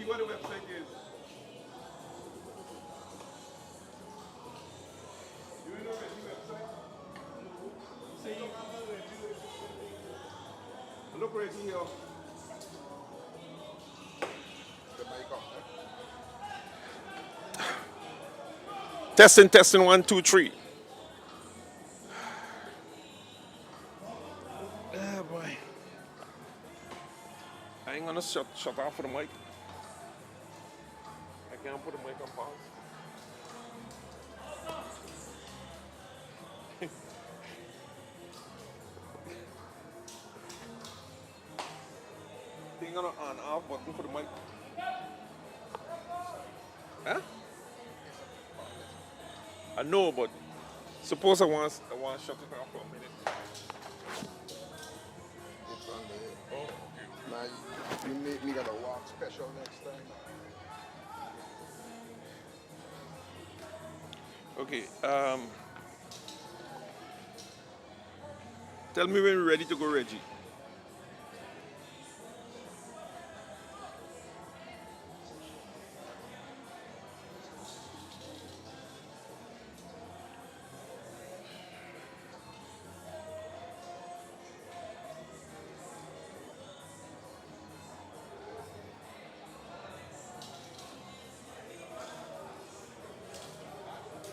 what the website is. You know Reggie website? See? Look Reggie here. Testing, testing, 1, 2, 3. Ah, boy. I ain't gonna shut off for the mic. I can't put the mic on pause. Ain't gonna on off button for the mic. Huh? I know, but suppose I want to shut it off for a minute. Oh, now you make me gotta walk special next time. Okay. Tell me when we're ready to go, Reggie.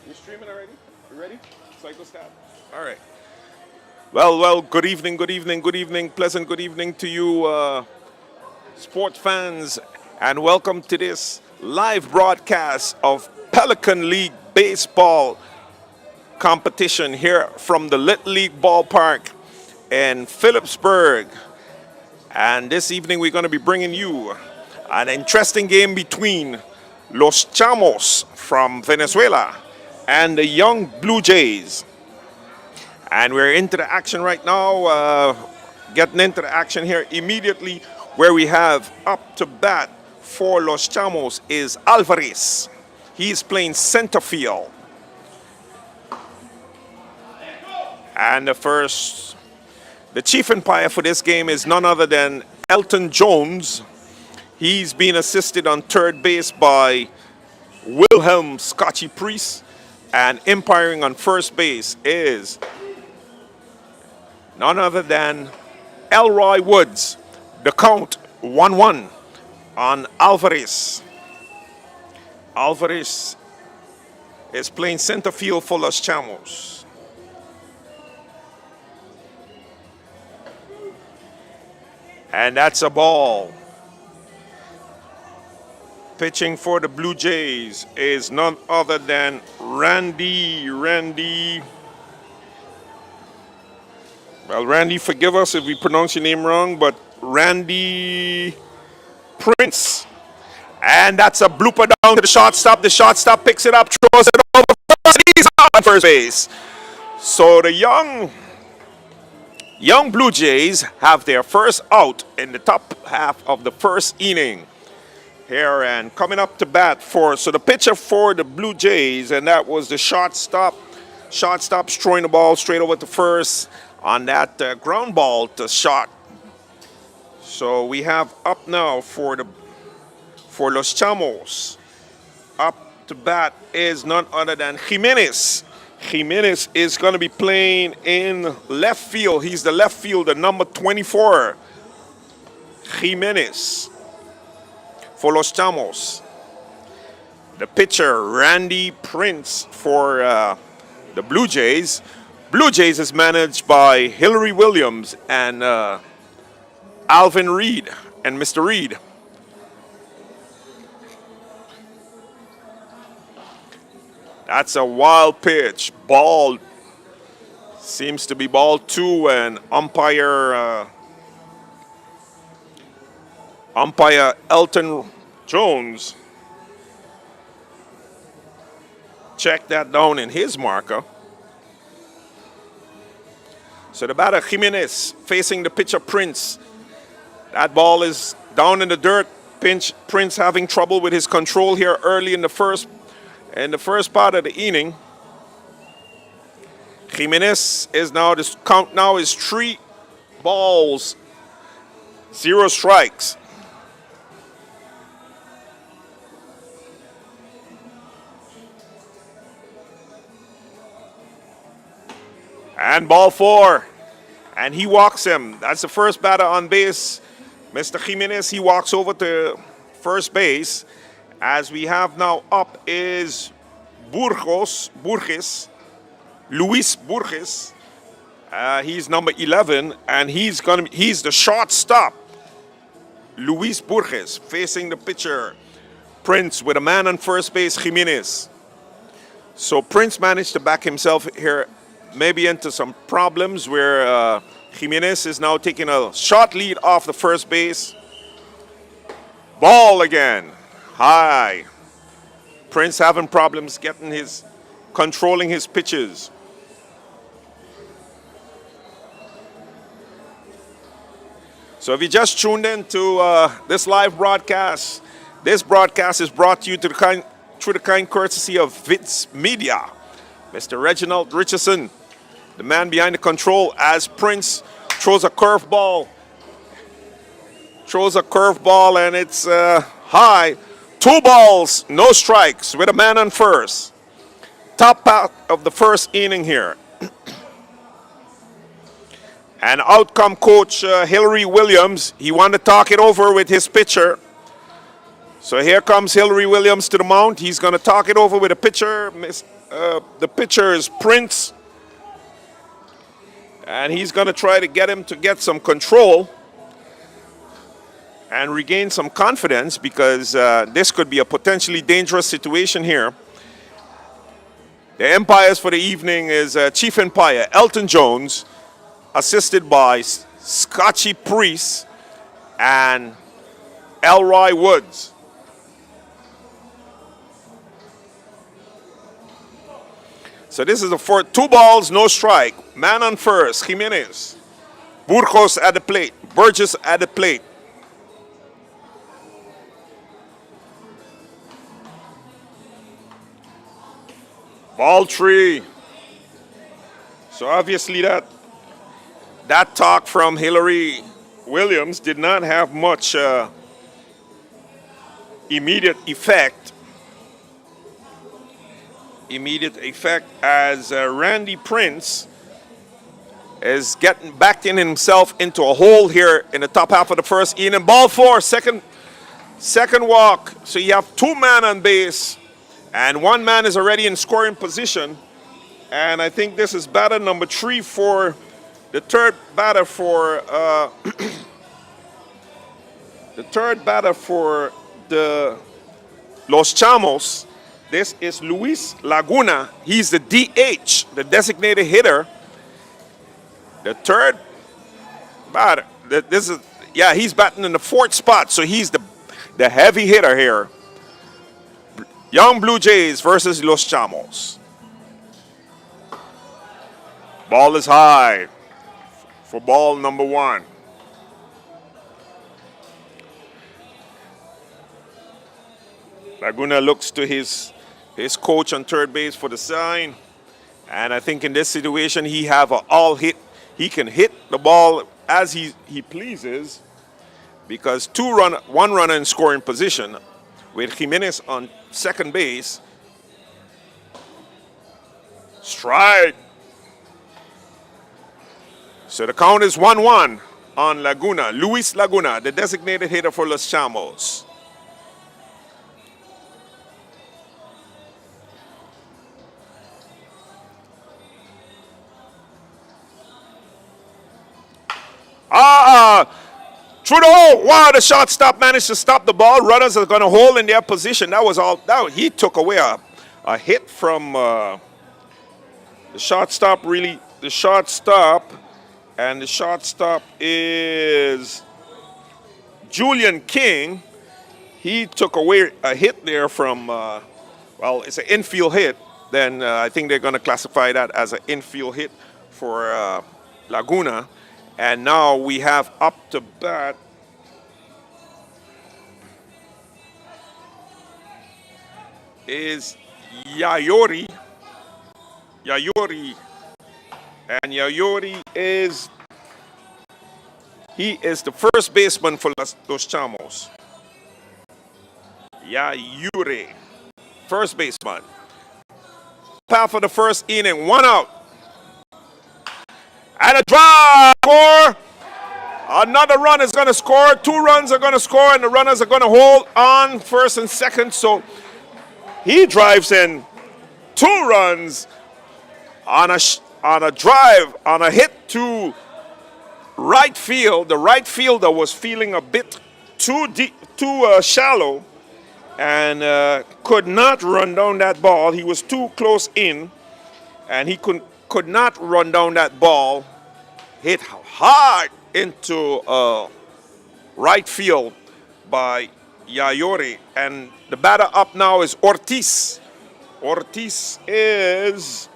You streaming already? You ready? Cycle start. All right. Well, good evening, good evening, good evening. Pleasant good evening to you, sport fans, and welcome to this live broadcast of Pelican League baseball competition here from the Little League ballpark in Phillipsburg. And this evening we're going to be bringing you an interesting game between Los Chamos from Venezuela and the young Blue Jays. And we're into the action right now, getting into the action here immediately, where we have up to bat for Los Chamos is Alvarez. He's playing center field. And the chief umpire for this game is none other than Elton Jones. He's being assisted on third base by 𝒚𝒐𝒖𝒓, and umpiring on first base is none other than Elroy Woods. The count 1-1 on Alvarez. Alvarez is playing center field for Los Chamos. And that's a ball. Pitching for the Blue Jays is none other than Randy. Well, Randy, forgive us if we pronounce your name wrong, but Randy Prince. And that's a blooper down to the shortstop. The shortstop picks it up, throws it over first. He's on first base. So the young Blue Jays have their first out in the top half of the first inning here, and coming up to bat so the pitcher for the Blue Jays, and that was the shortstop. Shortstop's throwing the ball straight over to first on that ground ball to short. So we have up now for Los Chamos. Up to bat is none other than Jimenez. Jimenez is going to be playing in left field. He's the left fielder, number 24. Jimenez for Los Chamos. The pitcher, Randy Prince, for the Blue Jays. Blue Jays is managed by Hillary Williams and Alvin Reed and Mr. Reed. That's a wild pitch. Ball seems to be ball 2, and umpire Elton Jones checked that down in his marker. So the batter Jimenez facing the pitcher Prince. That ball is down in the dirt. Prince having trouble with his control here early in the first part of the inning. Jimenez is now, this count now is 3 balls, 0 strikes. And ball 4. And he walks him. That's the first batter on base. Mr. Jimenez, he walks over to first base. As we have now up is Burgess, Luis Burgess. He's number 11, and he's the shortstop. Luis Burgess facing the pitcher, Prince, with a man on first base, Jimenez. So Prince managed to back himself here, maybe into some problems where Jimenez is now taking a short lead off the first base. Ball again, high. Prince having problems controlling his pitches. So if you just tuned in to this live broadcast, this broadcast is brought to you through the kind courtesy of Vitz Media. Mr. Reginald Richardson, the man behind the control, as Prince throws a curveball. And it's high. 2 balls, no strikes, with a man on first. Top part of the first inning here. And outcome coach Hillary Williams, he wanted to talk it over with his pitcher. So here comes Hillary Williams to the mound. He's going to talk it over with the pitcher. The pitcher is Prince. And he's going to try to get him to get some control and regain some confidence, because this could be a potentially dangerous situation here. The umpires for the evening is Chief Umpire Elton Jones, assisted by Scotchy Priest and Elroy Woods. So this is the 2 balls, no strike. Man on first, Jimenez. Burgos at the plate. Burgess at the plate. Ball 3. So obviously that talk from Hillary Williams did not have much immediate effect. As Randy Prince is backed in himself into a hole here in the top half of the first inning. Ball 4, second walk. So you have 2 men on base, and 1 man is already in scoring position. And I think this is batter number 3 for the third batter for the Los Chamos. This is Luis Laguna. He's the DH, the designated hitter. The third batter. He's batting in the 4th spot, so he's the heavy hitter here. Young Blue Jays versus Los Chamos. Ball is high for ball number 1. Laguna looks to his coach on third base for the sign. And I think in this situation, he have an all hit. He can hit the ball as he pleases, because 1 runner in scoring position with Jimenez on second base. Strike. So the count is 1-1 on Laguna. Luis Laguna, the designated hitter for Los Chamos. Through the hole. Wow, the shortstop managed to stop the ball. Runners are going to hold in their position. That was all. He took away a hit from the shortstop, really. The shortstop, and the shortstop is Julian King. He took away a hit there from, it's an infield hit. Then I think they're going to classify that as an infield hit for Laguna. And now we have up to bat is Yayori. And Yayori is the first baseman for Los Chamos. Yayuri, first baseman. Path for the first inning, 1 out. And a drive score. Another run is going to score. 2 runs are going to score, and the runners are going to hold on first and second. So he drives in 2 runs on a drive, on a hit to right field. The right fielder was feeling a bit too deep, too shallow, and could not run down that ball. He was too close in, and he could not run down that ball. Hit hard into right field by Yayori. And the batter up now is Ortiz. Ortiz is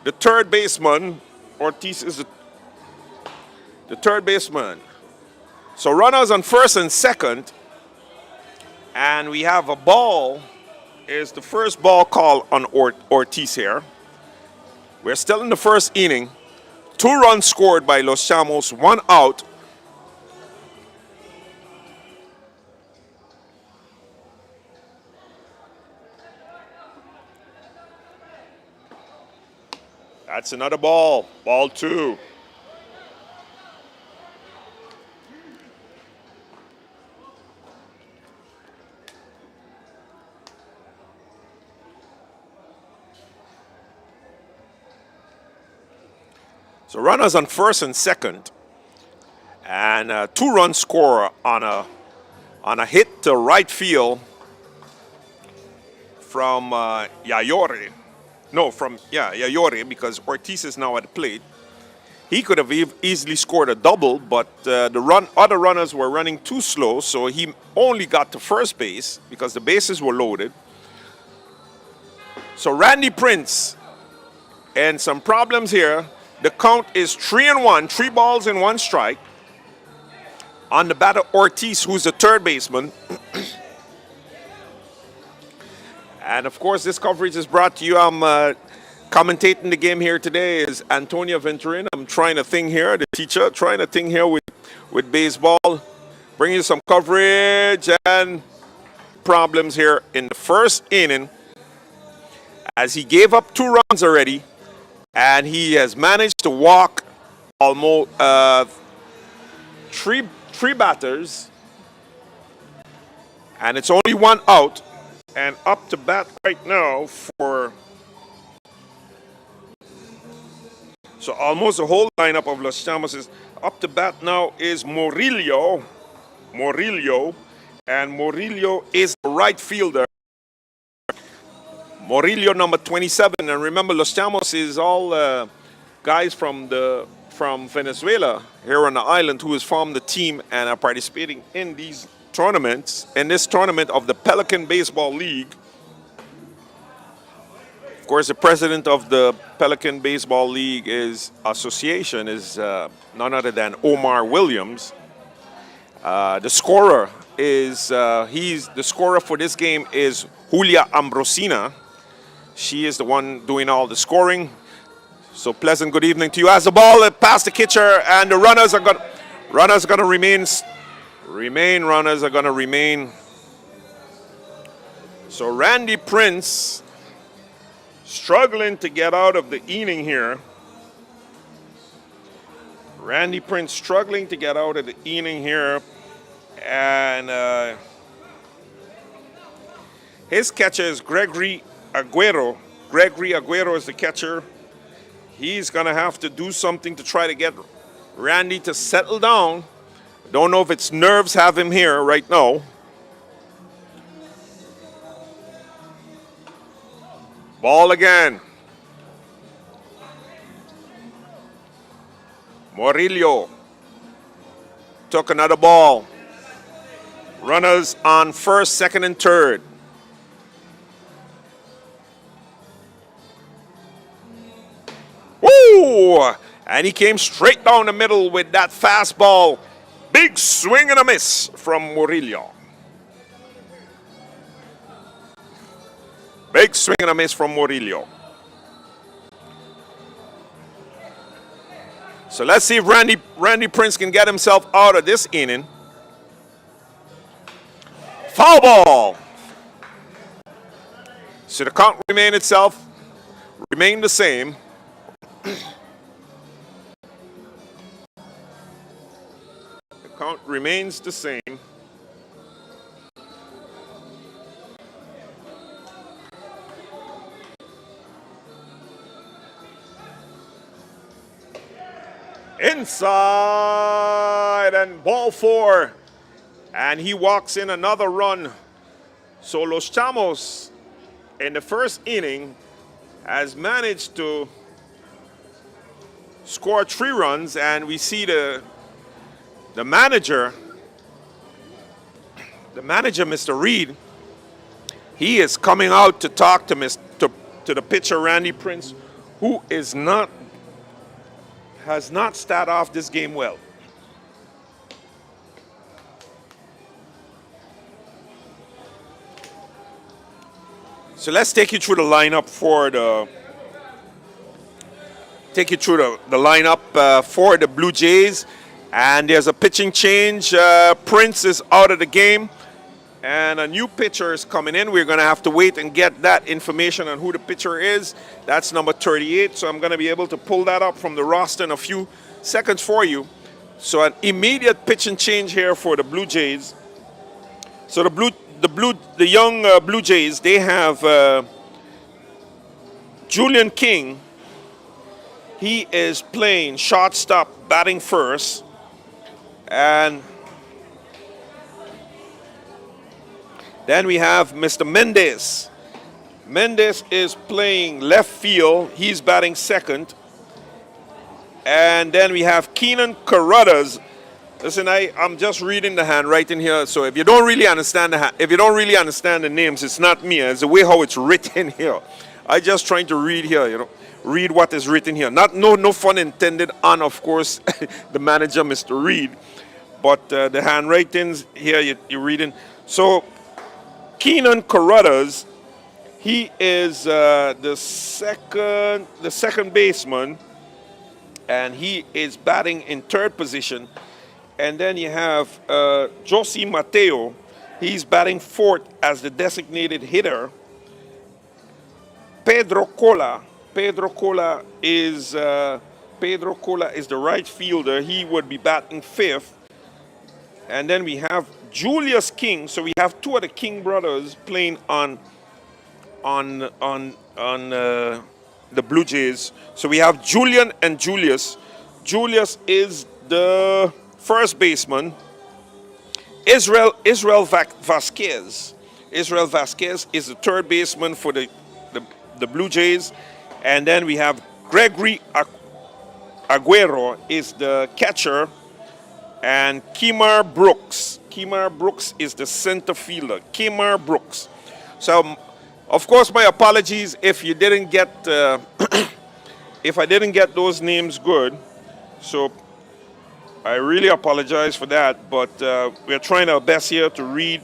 the third baseman. Ortiz is the third baseman. So runners on first and second. And we have a ball. Is the first ball call on Ortiz here. We're still in the first inning. 2 runs scored by Los Chamos, 1 out. That's another ball. Ball 2. So runners on first and second, and 2-run score on a hit to right field from Yayori. No, from Yayori, because Ortiz is now at the plate. He could have easily scored a double, but other runners were running too slow, so he only got to first base because the bases were loaded. So Randy Prince, and some problems here. The count is 3-1, 3 balls and 1 strike on the batter Ortiz, who's the third baseman. And of course, this coverage is brought to you. I'm commentating the game here today is Antonio Aventurin. I'm trying a thing here, the teacher, trying a thing here with baseball. Bringing you some coverage and problems here in the first inning, as he gave up 2 runs already. And he has managed to walk almost three batters. And it's only 1 out. And up to bat right now for... So almost the whole lineup of Los Chamos is up to bat now is Murillo. And Murillo is the right fielder. Murillo, number 27, and remember, Los Chamos is all guys from Venezuela here on the island who has formed the team and are participating in these tournaments. In this tournament of the Pelican Baseball League, of course, the president of the Pelican Baseball League association is none other than Omar Williams. The scorer is the scorer for this game is Julia Ambrosina. She is the one doing all the scoring. So pleasant good evening to you. As the ball past the catcher, and the runners are going to remain. Runners are going to remain. So Randy Prince struggling to get out of the inning here. Randy Prince struggling to get out of the inning here, and his catcher is Gregory Aguero. Gregory Aguero is the catcher. He's going to have to do something to try to get Randy to settle down. Don't know if it's nerves have him here right now. Ball again. Murillo took another ball. Runners on first, second, and third. Woo! And he came straight down the middle with that fastball. Big swing and a miss from Murillo. Big swing and a miss from Murillo. So let's see if Randy Prince can get himself out of this inning. Foul ball. So the count remained the same. Count remains the same. Inside and ball 4. And he walks in another run. So Los Chamos in the first inning has managed to score 3 runs, and we see the manager, Mr. Reed, he is coming out to talk to the pitcher Randy Prince, who has not started off this game well. So let's take you through the lineup for the for the Blue Jays. And there's a pitching change. Prince is out of the game, and a new pitcher is coming in. We're going to have to wait and get that information on who the pitcher is. That's number 38. So I'm going to be able to pull that up from the roster in a few seconds for you. So an immediate pitching change here for the Blue Jays. So the young Blue Jays, they have Julian King. He is playing shortstop, batting first. And then we have Mr. Mendez. Mendez is playing left field. He's batting second. And then we have Keenan Carruthers. Listen, I'm just reading the handwriting here. So if you don't really understand the names, it's not me. It's the way how it's written here. I just trying to read here, you know. Read what is written here. No fun intended on, of course, the manager, Mr. Reed. But the handwritings here, you're reading. So Keenan Carruthers, he is the second baseman, and he is batting in third position. And then you have José Mateo. He's batting fourth as the designated hitter. Pedro Cola is the right fielder. He would be batting fifth. And then we have Julius King. So we have 2 of the King brothers playing on the Blue Jays. So we have Julian and Julius. Julius is the first baseman. Israel Vázquez. Israel Vázquez is the third baseman for the Blue Jays. And then we have Gregory Aguero is the catcher. And Kemar Brooks is the center fielder. Kemar Brooks. So, of course, my apologies if you didn't get if I didn't get those names good. So I really apologize for that. But we're trying our best here to read.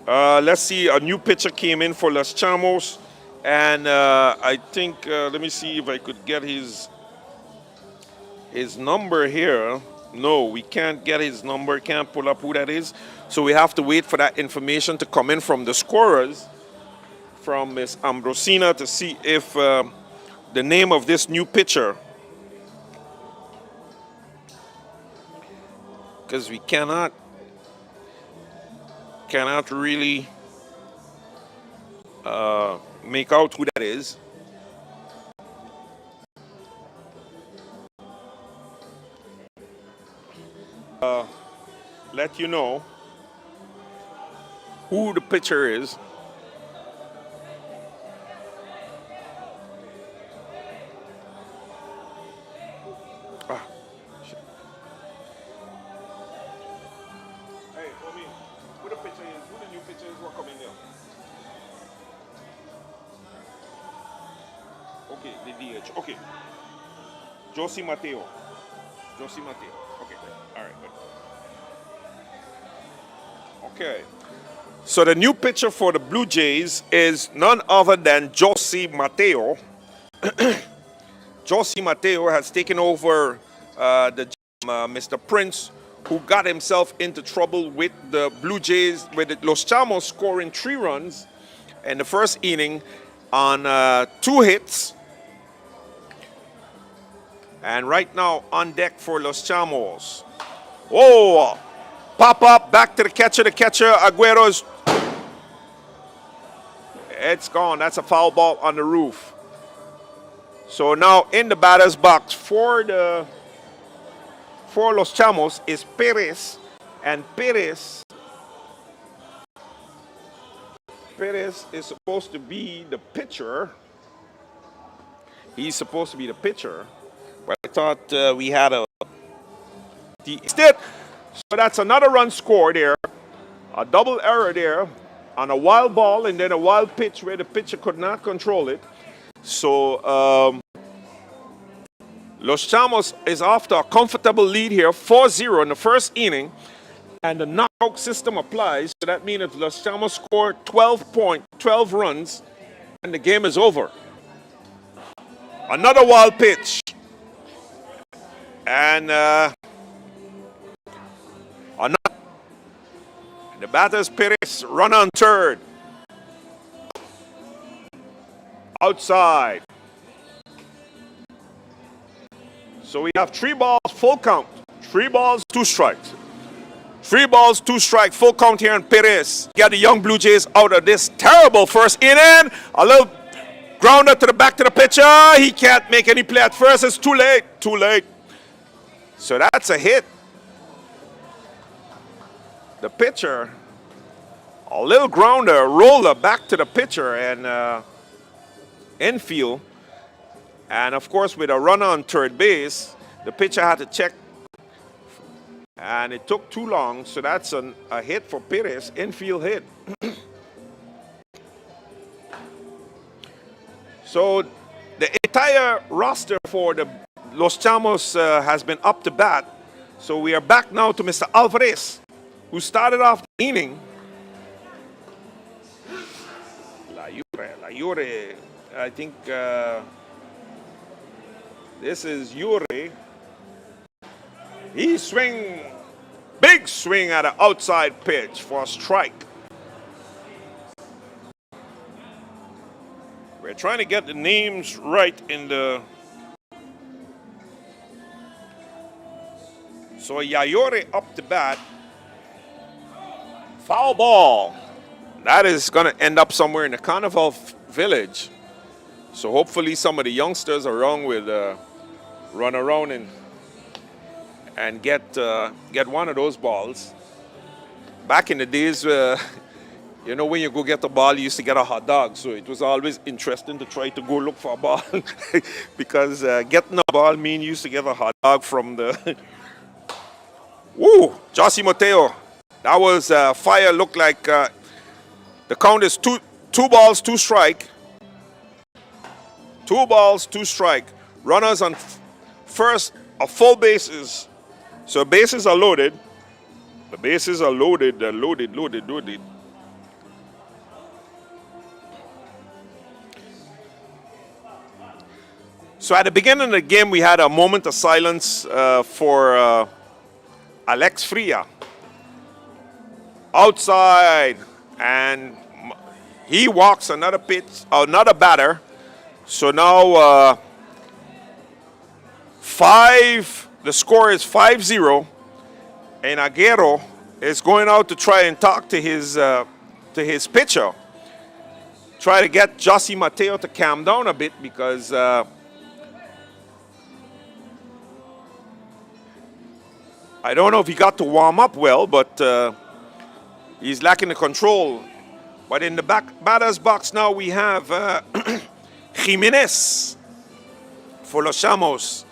Let's see, a new pitcher came in for Los Chamos. And I think, let me see if I could get his number here. No, we can't get his number, can't pull up who that is. So we have to wait for that information to come in from the scorers, from Ms. Ambrosina, to see if the name of this new pitcher, because we cannot really make out who that is. Let you know who the pitcher is. Hey, Omi, who the pitcher is? Who the new pitcher is? Who are coming there? Okay, the DH. Okay. José Mateo. Okay, all right, good. Okay. So the new pitcher for the Blue Jays is none other than José Mateo. José Mateo has taken over Mr. Prince, who got himself into trouble with the Blue Jays, with the Los Chamos scoring 3 runs in the first inning on 2 hits. And right now on deck for Los Chamos. Oh, pop up, back to the catcher. The catcher, Aguero's. It's gone. That's a foul ball on the roof. So now in the batter's box for Los Chamos is Perez. And Perez is supposed to be the pitcher. He's supposed to be the pitcher. But I thought we had a... Instead, so that's another run scored there. A double error there on a wild ball and then a wild pitch where the pitcher could not control it. So Los Chamos is off to a comfortable lead here, 4-0 in the first inning. And the knockout system applies. So that means if Los Chamos score 12 runs and the game is over. Another wild pitch. And the batter's Perez, run on third. Outside. So we have 3 balls, full count. 3 balls, 2 strikes. 3 balls, 2 strikes, full count here on Perez. Get the young Blue Jays out of this terrible first inning. A little grounder to the back to the pitcher. He can't make any play at first. It's too late. Too late. So that's a hit. The pitcher, a little grounder, roller back to the pitcher and infield. And of course, with a runner on third base, the pitcher had to check. And it took too long, so that's a hit for Perez, infield hit. So the entire roster for the Los Chamos has been up to bat. So we are back now to Mr. Alvarez, who started off the inning. La Jure, I think this is Jure. He big swing at an outside pitch for a strike. We're trying to get the names right in the... So Yayore up to bat. Foul ball. That is going to end up somewhere in the Carnival Village. So hopefully some of the youngsters around will run around and get one of those balls. Back in the days, you know, when you go get a ball, you used to get a hot dog. So it was always interesting to try to go look for a ball because getting a ball means you used to get a hot dog from the... Woo! Josy Mateo. That was fire. Looked like the count is two balls, 2 strike. 2 balls, 2 strike. Runners on first, a full bases. So bases are loaded. The bases are loaded, loaded. So at the beginning of the game, we had a moment of silence for Alex Fria. Outside, and he walks another pitch, another batter. So now the score is 5-0, and Aguero is going out to try and talk to his pitcher. Try to get Josy Mateo to calm down a bit because I don't know if he got to warm up well, but he's lacking the control. But in the batter's box now we have Jimenez for Los Chamos.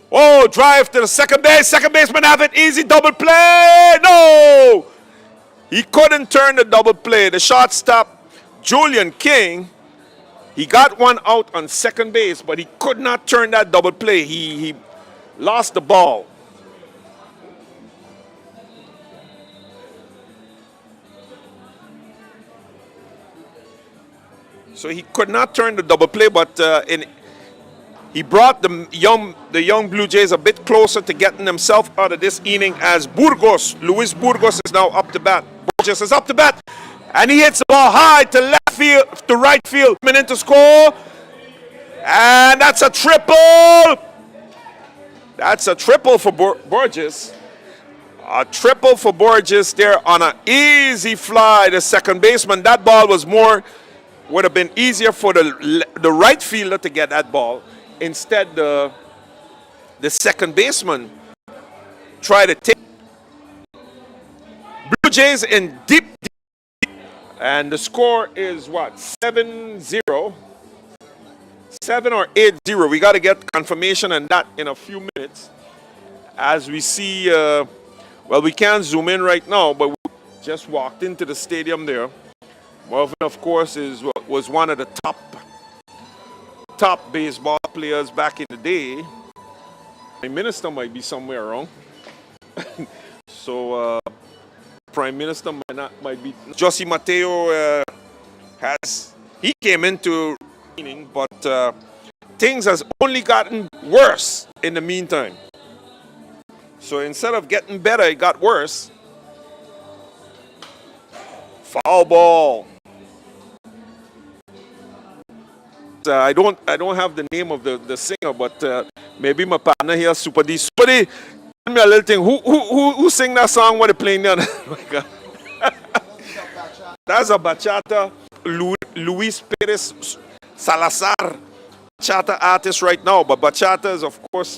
Oh, drive to the second base. Second baseman have it. Easy double play. No! He couldn't turn the double play. The shortstop, Julian King, he got one out on second base, but he could not turn that double play. He lost the ball. So he could not turn the double play, but he brought the young Blue Jays a bit closer to getting themselves out of this inning as Luis Burgos is now up to bat. Burgos is up to bat, and he hits the ball high to left field, to right field. Minute to score, and that's a triple. That's a triple for Borges. A triple for Borges there on an easy fly to second baseman. That ball would have been easier for the right fielder to get that ball. Instead, the second baseman tried to take. Blue Jays in deep, and the score is what? 7-0. 7 or 8-0. We got to get confirmation on that in a few minutes. As we see, well, we can't zoom in right now, but we just walked into the stadium there. Marvin, of course, was one of the top baseball players back in the day. Prime Minister might be somewhere around. So, Prime Minister might be. José Mateo he came into meaning, but things has only gotten worse in the meantime. So instead of getting better, it got worse. Foul ball. I don't have the name of the singer, but maybe my partner here, Super D. Super D, tell me a little thing. Who sing that song when they playing there? Oh my God. That's a bachata. Luis Perez Salazar, bachata artist right now. But bachata is, of course,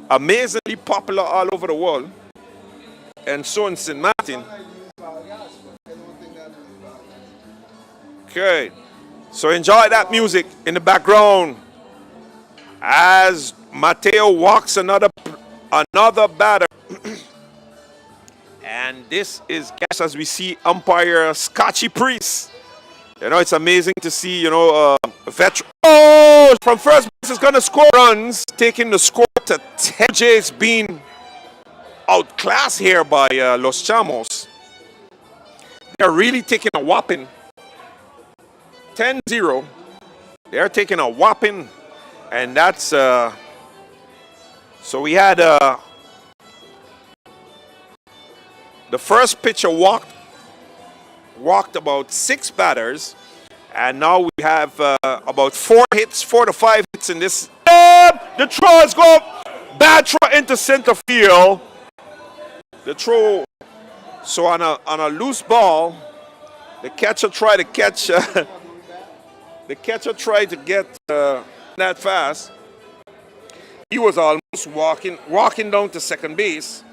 amazingly popular all over the world. And so in St. Martin. Okay. So enjoy that music in the background as Mateo walks another batter. And this is, guess, as we see umpire Scotchy Priest. You know, it's amazing to see, you know, a veteran. Oh, from first base is going to score runs, taking the score to 10. Jays being outclassed here by Los Chamos. They're really taking a whopping. 10-0. They're taking a whopping, and that's so we had the first pitcher walked about 6 batters, and now we have about 4 to 5 hits in this. The throw is go bad throw into center field. The throw, so on a loose ball, the catcher tried to catch. The catcher tried to get that fast. He was almost walking down to second base,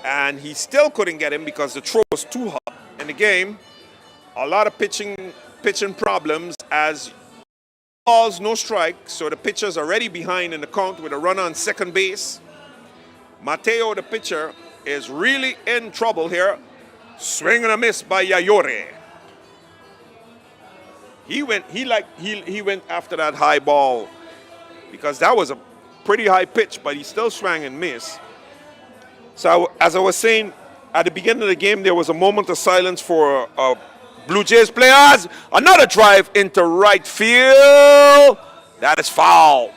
and he still couldn't get him because the throw was too hot. In the game, a lot of pitching problems as balls, no strike, so the pitcher's already behind in the count with a runner on second base. Mateo, the pitcher, is really in trouble here. Swing and a miss by Yayore. He went after that high ball because that was a pretty high pitch, but he still swung and missed. So as I was saying, at the beginning of the game, there was a moment of silence for Blue Jays players. Another drive into right field. That is foul.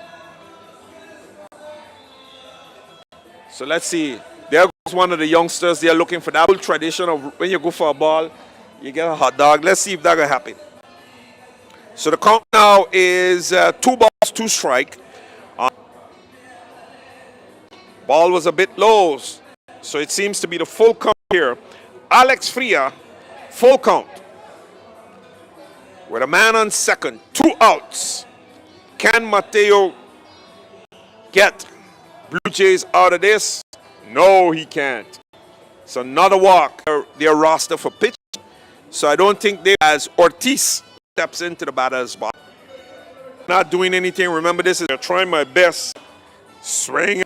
So let's see. There goes one of the youngsters. They are looking for that old tradition of when you go for a ball, you get a hot dog. Let's see if that will happen. So the count now is 2 balls, 2 strikes. Ball was a bit low, so it seems to be the full count here. Alex Fria, full count. With a man on second, 2 outs. Can Mateo get Blue Jays out of this? No, he can't. It's another walk. Their roster for pitch. So I don't think they, as Ortiz steps into the batter's box. Not doing anything. Remember, this is trying my best. Swing.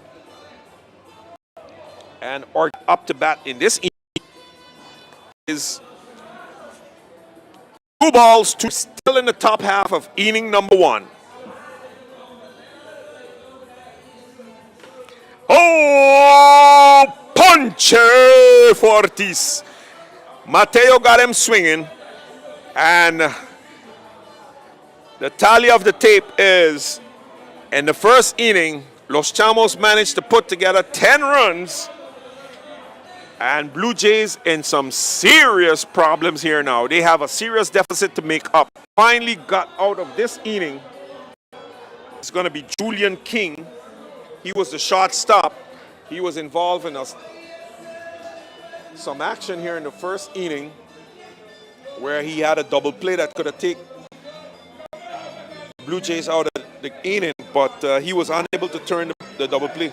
And up to bat in this inning is 2 balls, 2 still in the top half of inning number 1. Oh, punch for Ortiz. Mateo got him swinging, and the tally of the tape is, in the first inning, Los Chamos managed to put together 10 runs, and Blue Jays in some serious problems here now. They have a serious deficit to make up. Finally got out of this inning. It's going to be Julian King He was the shortstop. He was involved in some action here in the first inning where he had a double play that could have taken Blue Jays out of the inning, but he was unable to turn the double play.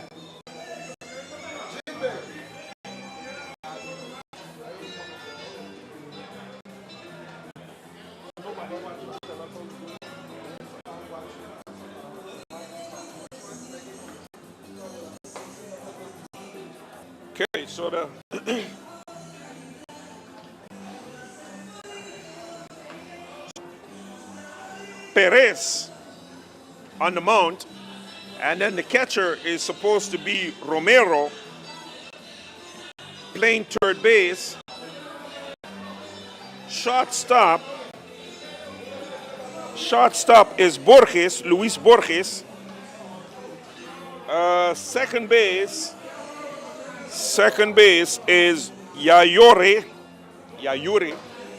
Okay, so the Perez on the mound, and then the catcher is supposed to be Romero playing third base. Shortstop is Borges, Luis Borges. Second base is Yayuri.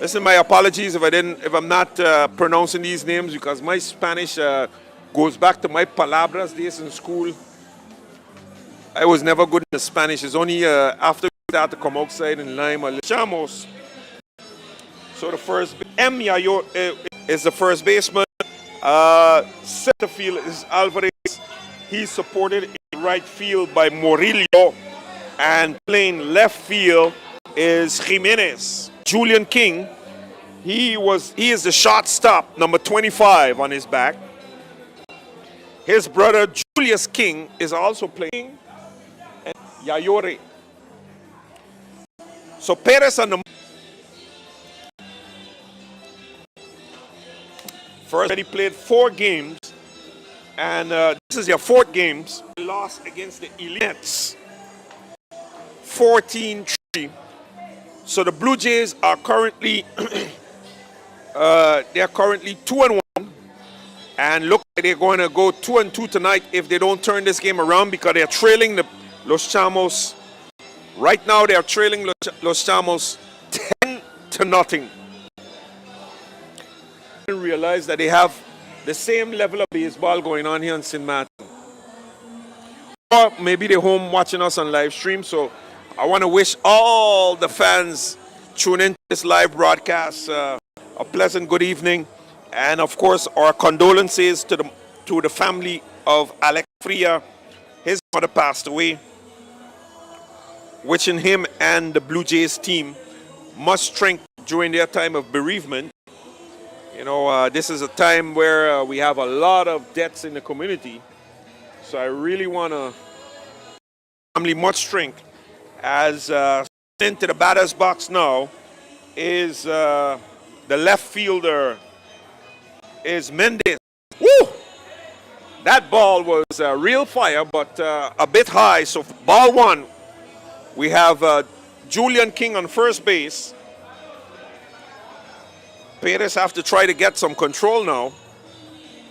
Listen, my apologies if I'm not pronouncing these names, because my Spanish goes back to my palabras days in school. I was never good in Spanish. It's only after we start to come outside in Lima. Chamos. So the first Yayuri is the first baseman. Center field is Alvarez. He's supported in right field by Murillo. And playing left field is Jimenez. Julian King, he is the shortstop, number 25 on his back. His brother Julius King is also playing, and Yayuri. So Perez on the first, he played 4 games, and this is their 4th games. They lost against the Elites 14-3. So the Blue Jays are currently they are currently 2-1, and look like they're going to go 2-2 tonight if they don't turn this game around, because they are trailing the Los Chamos. Right now they are trailing Los Chamos 10-0. I realize that they have the same level of baseball going on here in St. Martin. Or maybe they're home watching us on live stream. So I want to wish all the fans tuning into this live broadcast a pleasant good evening, and of course our condolences to the family of Alex Fria. His mother passed away. Wishing him and the Blue Jays team much strength during their time of bereavement. You know, this is a time where we have a lot of deaths in the community, so I really want to family much strength. As into the batter's box now is the left fielder is Mendez. Woo! That ball was real fire, but a bit high. So ball 1, we have Julian King on first base. Perez have to try to get some control now.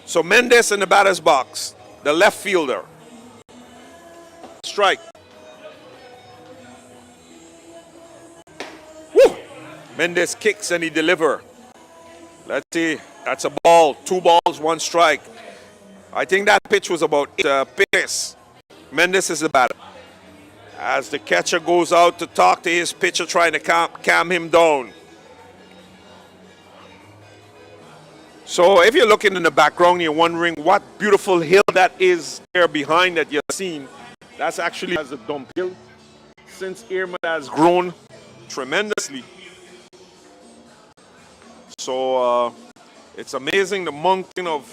So Mendez in the batter's box, the left fielder. Strike. Woo! Mendez kicks and he delivers. Let's see. That's a ball. 2 balls, 1 strike. I think that pitch was about Perez. Mendez is the batter. As the catcher goes out to talk to his pitcher, trying to calm him down. So if you're looking in the background, you're wondering what beautiful hill that is there behind that you're seeing. That's actually as a dump hill. Since Irma has grown tremendously. So it's amazing the mountain of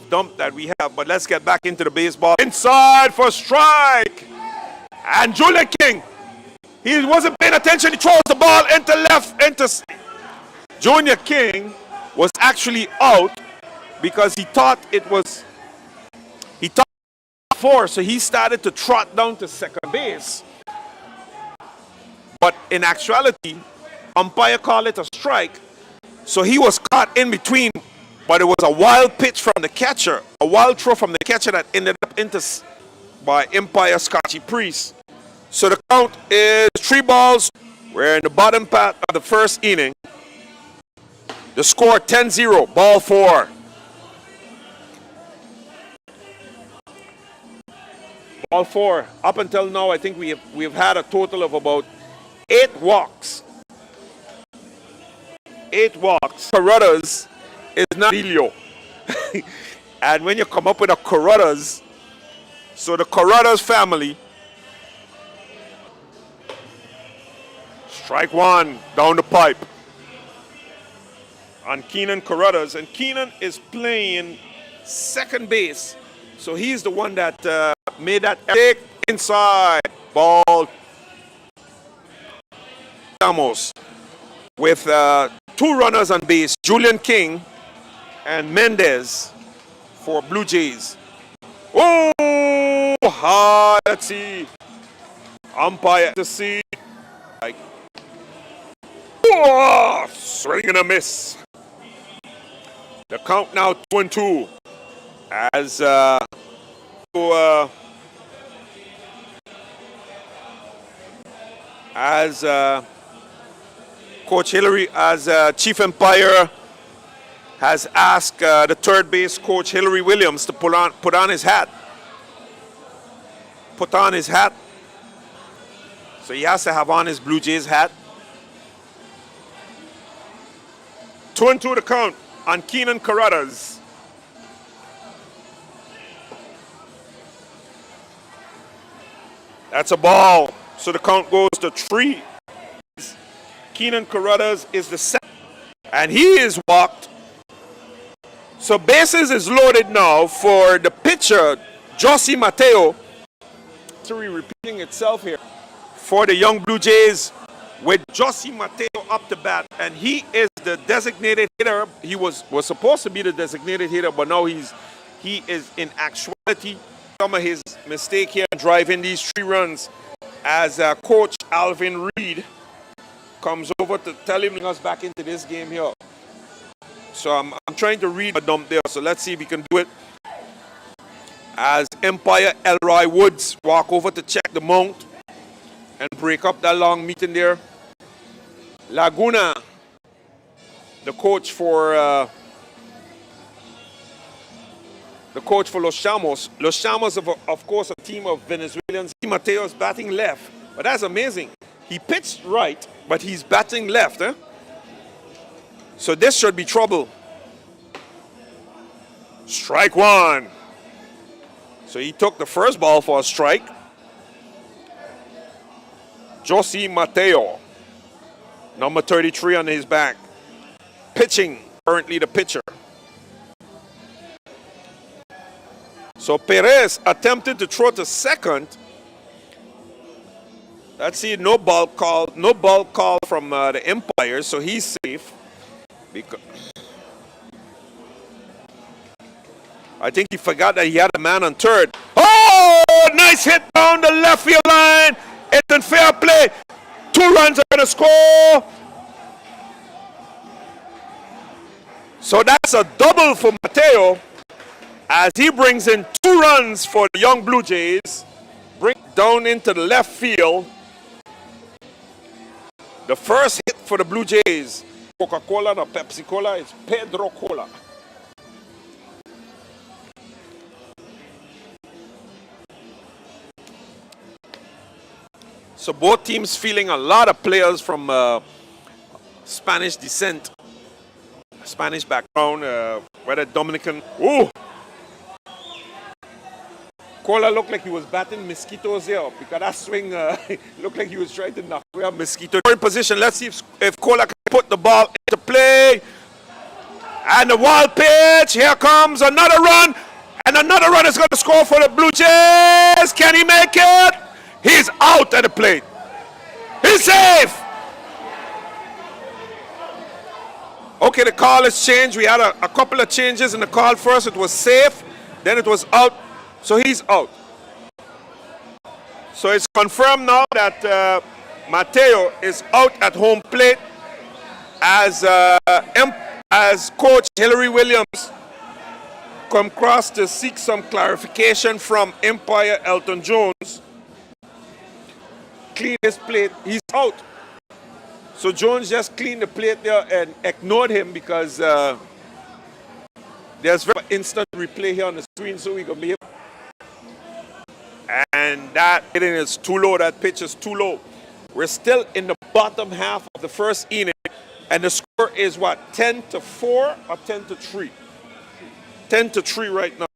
dump that we have. But let's get back into the baseball. Inside for strike. And Julian King, he wasn't paying attention. He throws the ball into left. Junior King was actually out because he thought it was 4, so he started to trot down to second base. But in actuality, umpire called it a strike, so he was caught in between. But it was a wild pitch from the catcher, a wild throw from the catcher that ended up by umpire Scotty Priest. So the count is 3 balls. We're in the bottom part of the first inning. The score 10-0, ball 4. Ball 4. Up until now, I think we've had a total of about 8 walks. 8 walks. Carruthers is not Delio. And when you come up with a Carruthers, so the Carruthers family, strike 1 down the pipe on Keenan Carruthers. And Keenan is playing second base. So he's the one that made that take inside. Ball. Chamos with 2 runners on base, Julian King and Mendez for Blue Jays. Oh, high. Let's see. Umpire to see. Like, oh, swing and a miss. The count now 2-2 as Coach Hillary, as Chief Umpire, has asked the third base coach Hillary Williams to put on his hat. Put on his hat. So he has to have on his Blue Jays hat. 2-2 the count on Keenan Carruthers. That's a ball. So the count goes to 3. Keenan Carruthers is the second, and he is walked. So bases is loaded now for the pitcher, 𝒕𝒓𝒄𝒉. History repeating itself here for the young Blue Jays with 𝒕𝒓𝒄𝒉 up to bat, and he is the designated hitter. He was supposed to be the designated hitter, but now he is in actuality. Some of his mistake here driving these 3 runs as Coach Alvin Reed comes over to tell him us back into this game here. So I'm trying to read a dump there. So let's see if we can do it. As Empire Elroy Woods walk over to check the mount and break up that long meeting there. Laguna, the coach for Los Chamos. Los Chamos, of course, a team of Venezuelans. Mateo's batting left, but that's amazing. He pitched right, but he's batting left. So this should be trouble. Strike 1. So he took the first ball for a strike. 𝒕𝒓𝒄𝒉, number 33 on his back. Pitching, currently the pitcher. So Perez attempted to throw to second. Let's see, no ball call from the umpire, so he's safe. Because I think he forgot that he had a man on third. Oh, nice hit down the left field line. It's in fair play. 2 runs are going to score. So that's a double for Mateo as he brings in 2 runs for the young Blue Jays. Bring down into the left field. The first hit for the Blue Jays. Coca-Cola, not Pepsi-Cola, it's Pedro Cola. So both teams feeling a lot of players from Spanish descent, Spanish background, whether Dominican. Ooh! Cola looked like he was batting mosquitoes here because that swing looked like he was trying to knock away a mosquito. In position, let's see if Cola can put the ball into play. And the wild pitch, here comes another run. And another run is going to score for the Blue Jays. Can he make it? He's out at the plate. He's safe. Okay, the call has changed. We had a couple of changes in the call. First, it was safe. Then it was out. So he's out. So it's confirmed now that Mateo is out at home plate as Coach Hillary Williams come across to seek some clarification from umpire Elton Jones. Clean his plate. He's out. So Jones just cleaned the plate there and ignored him because there's very instant replay here on the screen, so we can be able. and that hitting is too low. That pitch is too low. We're still in the bottom half of the first inning, and the score is what, 10-4 or 10-3? 10-3 right now.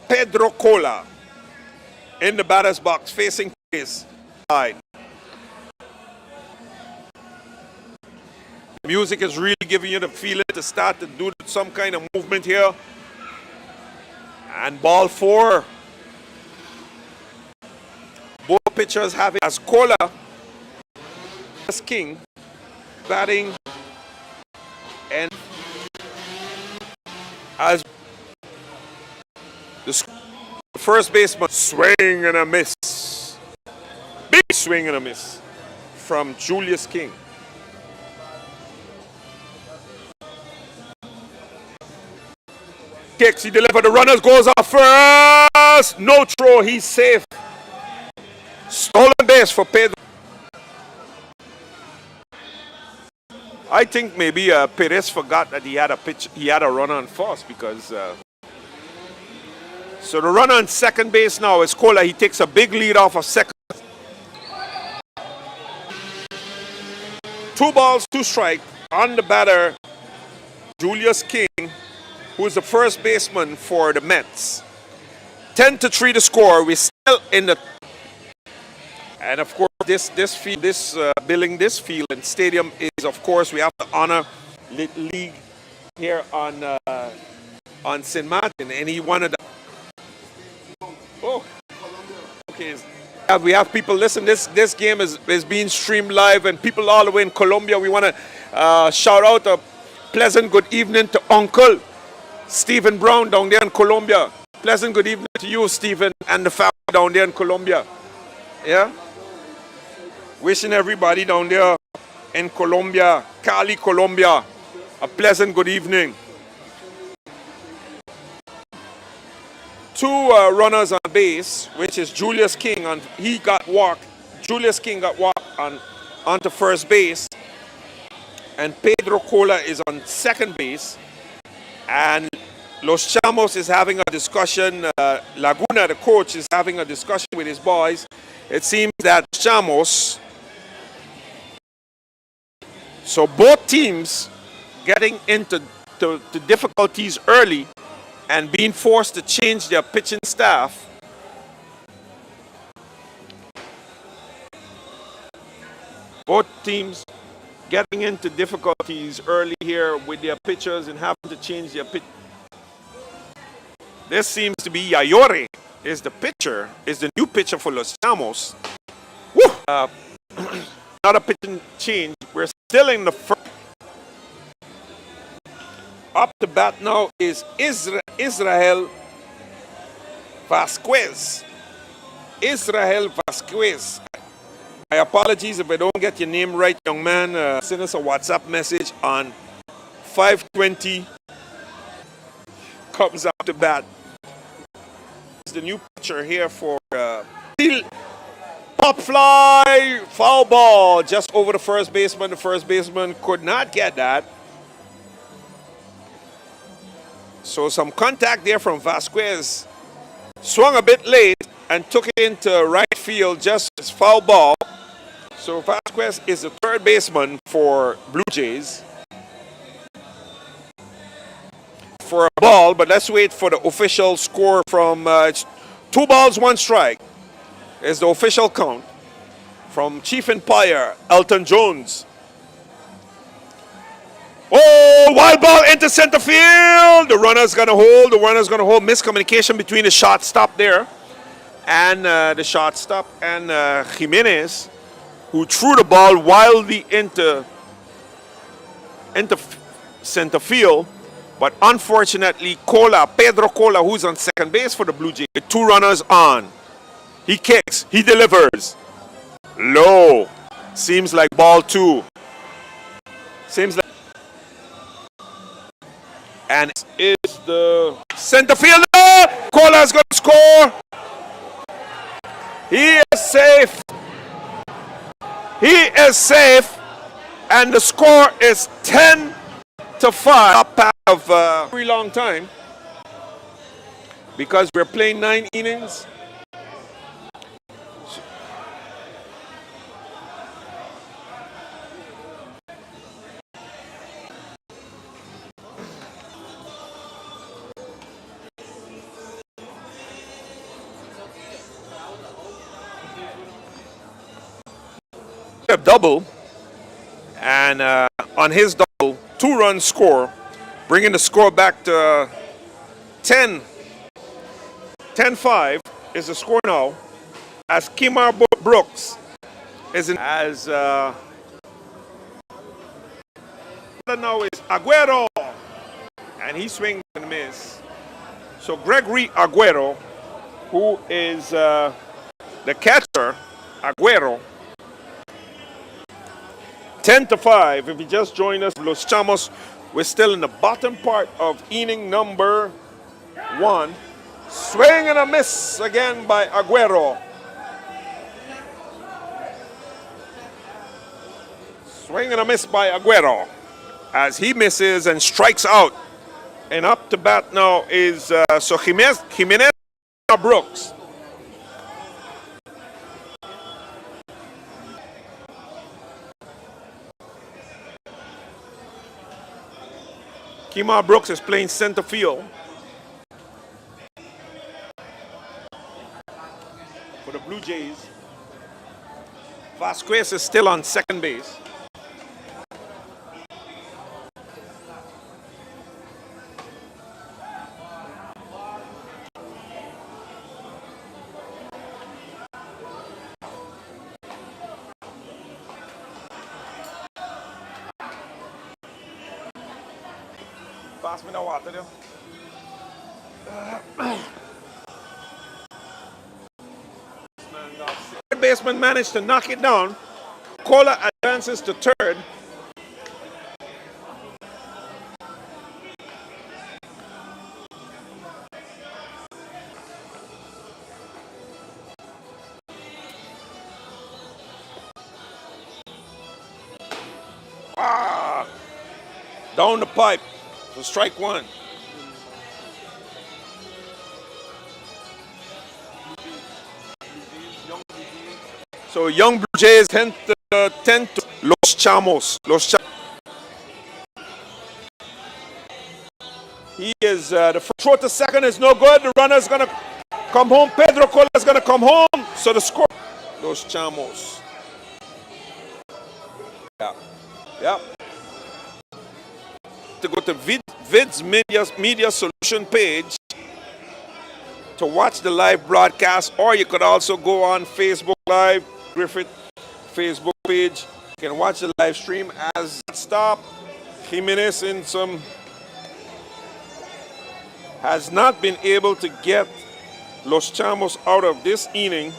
𝒚𝒂𝒄𝒉 in the batter's box, facing his side. The music is really giving you the feeling to start to do some kind of movement here. And ball 4. Both pitchers have it as 𝒚𝒂𝒄𝒉 as king batting, and as the first baseman, swing and a miss. Big swing and a miss from Julius King. Kicks, he delivered, the runners goes off first. No throw, he's safe. Stolen base for Pedro. I think maybe Perez forgot that he had a runner on first, because so the runner on second base now is 𝒚𝒂𝒄𝒉. He takes a big lead off of second. 2 balls, 2 strikes on the batter, Julius King, who is the first baseman for the Mets. 10-3 the score. We're still in the, and of course this field, building this field and stadium is, of course, we have to honor league here on St. Martin, and he wanted to, oh, okay. We have people listen. This game is being streamed live, and people all the way in Colombia. We want to shout out a pleasant good evening to Uncle Stephen Brown down there in Colombia. Pleasant good evening to you, Stephen, and the family down there in Colombia. Yeah? Wishing everybody down there in Colombia, Cali, Colombia, a pleasant good evening. 2 runners on base, which is Julius King, and he got walked. Julius King got walked onto first base, and 𝒚𝒂𝒄𝒉 is on second base, and Los Chamos is having a discussion. Laguna, the coach, is having a discussion with his boys. It seems that Chamos, so both teams getting into difficulties early and being forced to change their pitching staff. Both teams getting into difficulties early here with their pitchers and having to change their pitch. This seems to be Yayore is the pitcher, is the new pitcher for Los Chamos. Woo! Not a pitching change. We're still in the first. Up to bat now is 𝒚𝒆𝒂𝒄𝒉. 𝒚𝒆𝒂𝒄𝒉. My apologies if I don't get your name right, young man. Send us a WhatsApp message on 520. Comes up to bat. It's the new pitcher here for pop fly, foul ball just over the first baseman. The first baseman could not get that. So some contact there from 𝒚𝒂𝒄𝒉. Swung a bit late and took it into right field, just as foul ball. So 𝒚𝒂𝒄𝒉 is the third baseman for Blue Jays. For a ball, but let's wait for the official score from it's 2 balls, 1 strike is the official count from chief umpire Elton Jones. Oh, wild ball into center field. The runner's going to hold. The runner's going to hold. Miscommunication between the shortstop there and the shortstop and Jimenez, who threw the ball wildly into center field. But unfortunately, 𝒚𝒂𝒄𝒉, who's on second base for the Blue Jays, with 2 runners on. He kicks. He delivers. Low. Seems like ball 2. Seems like. And is the center fielder. 𝒚𝒂𝒄𝒉's going to score. He is safe. He is safe. And the score is 10-5. Up of a very long time, because we're playing 9 innings. a double, and on his double, 2-run score, bringing the score back to 10-5 is the score now, as Kemar Brooks is in, as now is Aguero, and he swings and miss. So Gregory Aguero, who is the catcher, Aguero, 10-5. If you just joined us, Los Chamos, we're still in the bottom part of inning number 1. Swing and a miss again by Aguero. Swing and a miss by Aguero as he misses and strikes out. And up to bat now is Jimenez Brooks. Kemar Brooks is playing center field for the Blue Jays. 𝒕𝒓𝒂𝒄𝒉 is still on second base. Pass me the water there. Third baseman managed to knock it down. Cola advances to third. Down the pipe for strike 1. So young Blue Jays 10 to Los Chamos. He is the first throw to second is no good. The runner's gonna come home. Pedro Cola is gonna come home. So the score, Los Chamos. Yeah. To go to Vid's Media Solution page to watch the live broadcast, or you could also go on Facebook Live, Griffith Facebook page. You can watch the live stream as stop. Jimenez in some has not been able to get Los Chamos out of this inning.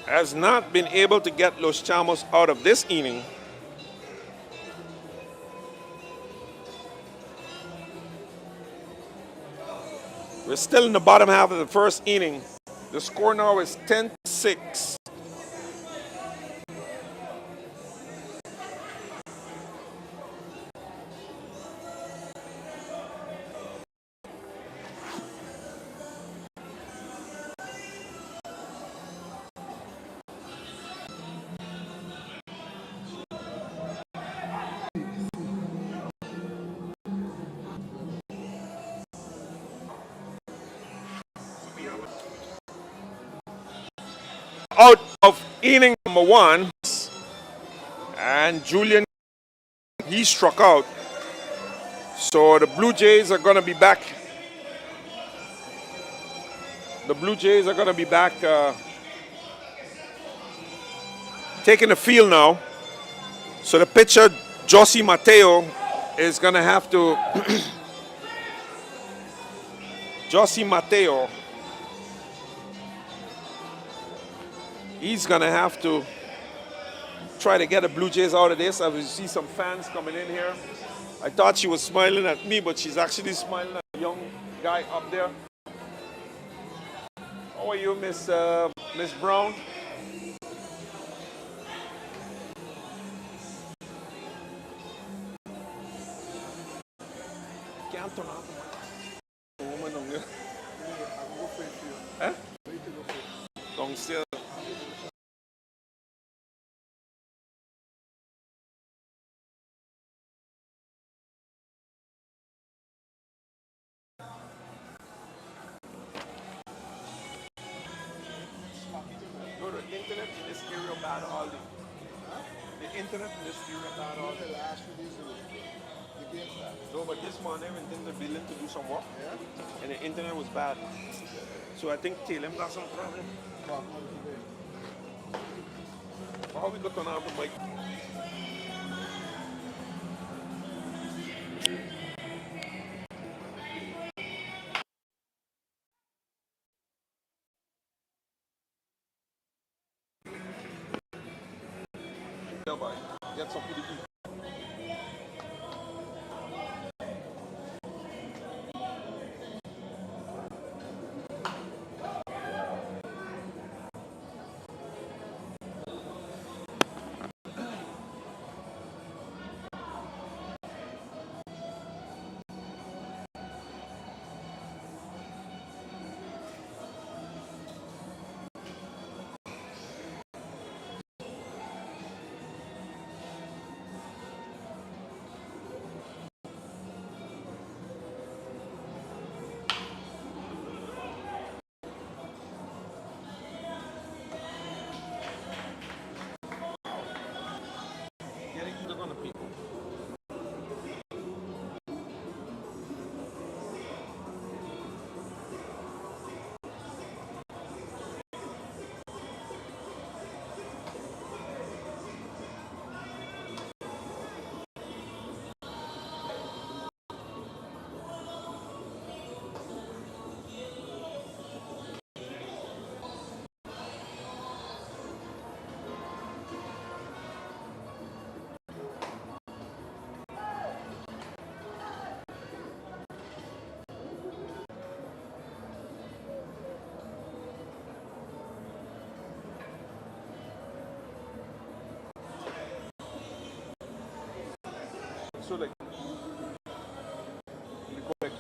Has not been able to get Los Chamos out of this inning. We're still in the bottom half of the first inning. The score now is 10-6. Out of inning number 1, and Julian, he struck out. So the Blue Jays are going to be back. The Blue Jays are going to be back taking the field now. So the pitcher, 𝒕𝒐𝒕𝒅, is going to have to 𝒕𝒐𝒕𝒅, he's going to have to try to get the Blue Jays out of this. I will see some fans coming in here. I thought she was smiling at me, but she's actually smiling at the young guy up there. How are you, Miss Brown? Can't turn off. Huh? Don't still. internet in this period at all. The last few days it was the game started. No, but this morning I went in the building to do some work, Yeah? and the internet was bad. So I think TLM got some problem. Problem today. How we got on off the mic? Yeah, boy. Get something to eat. Getting to the people. So like, like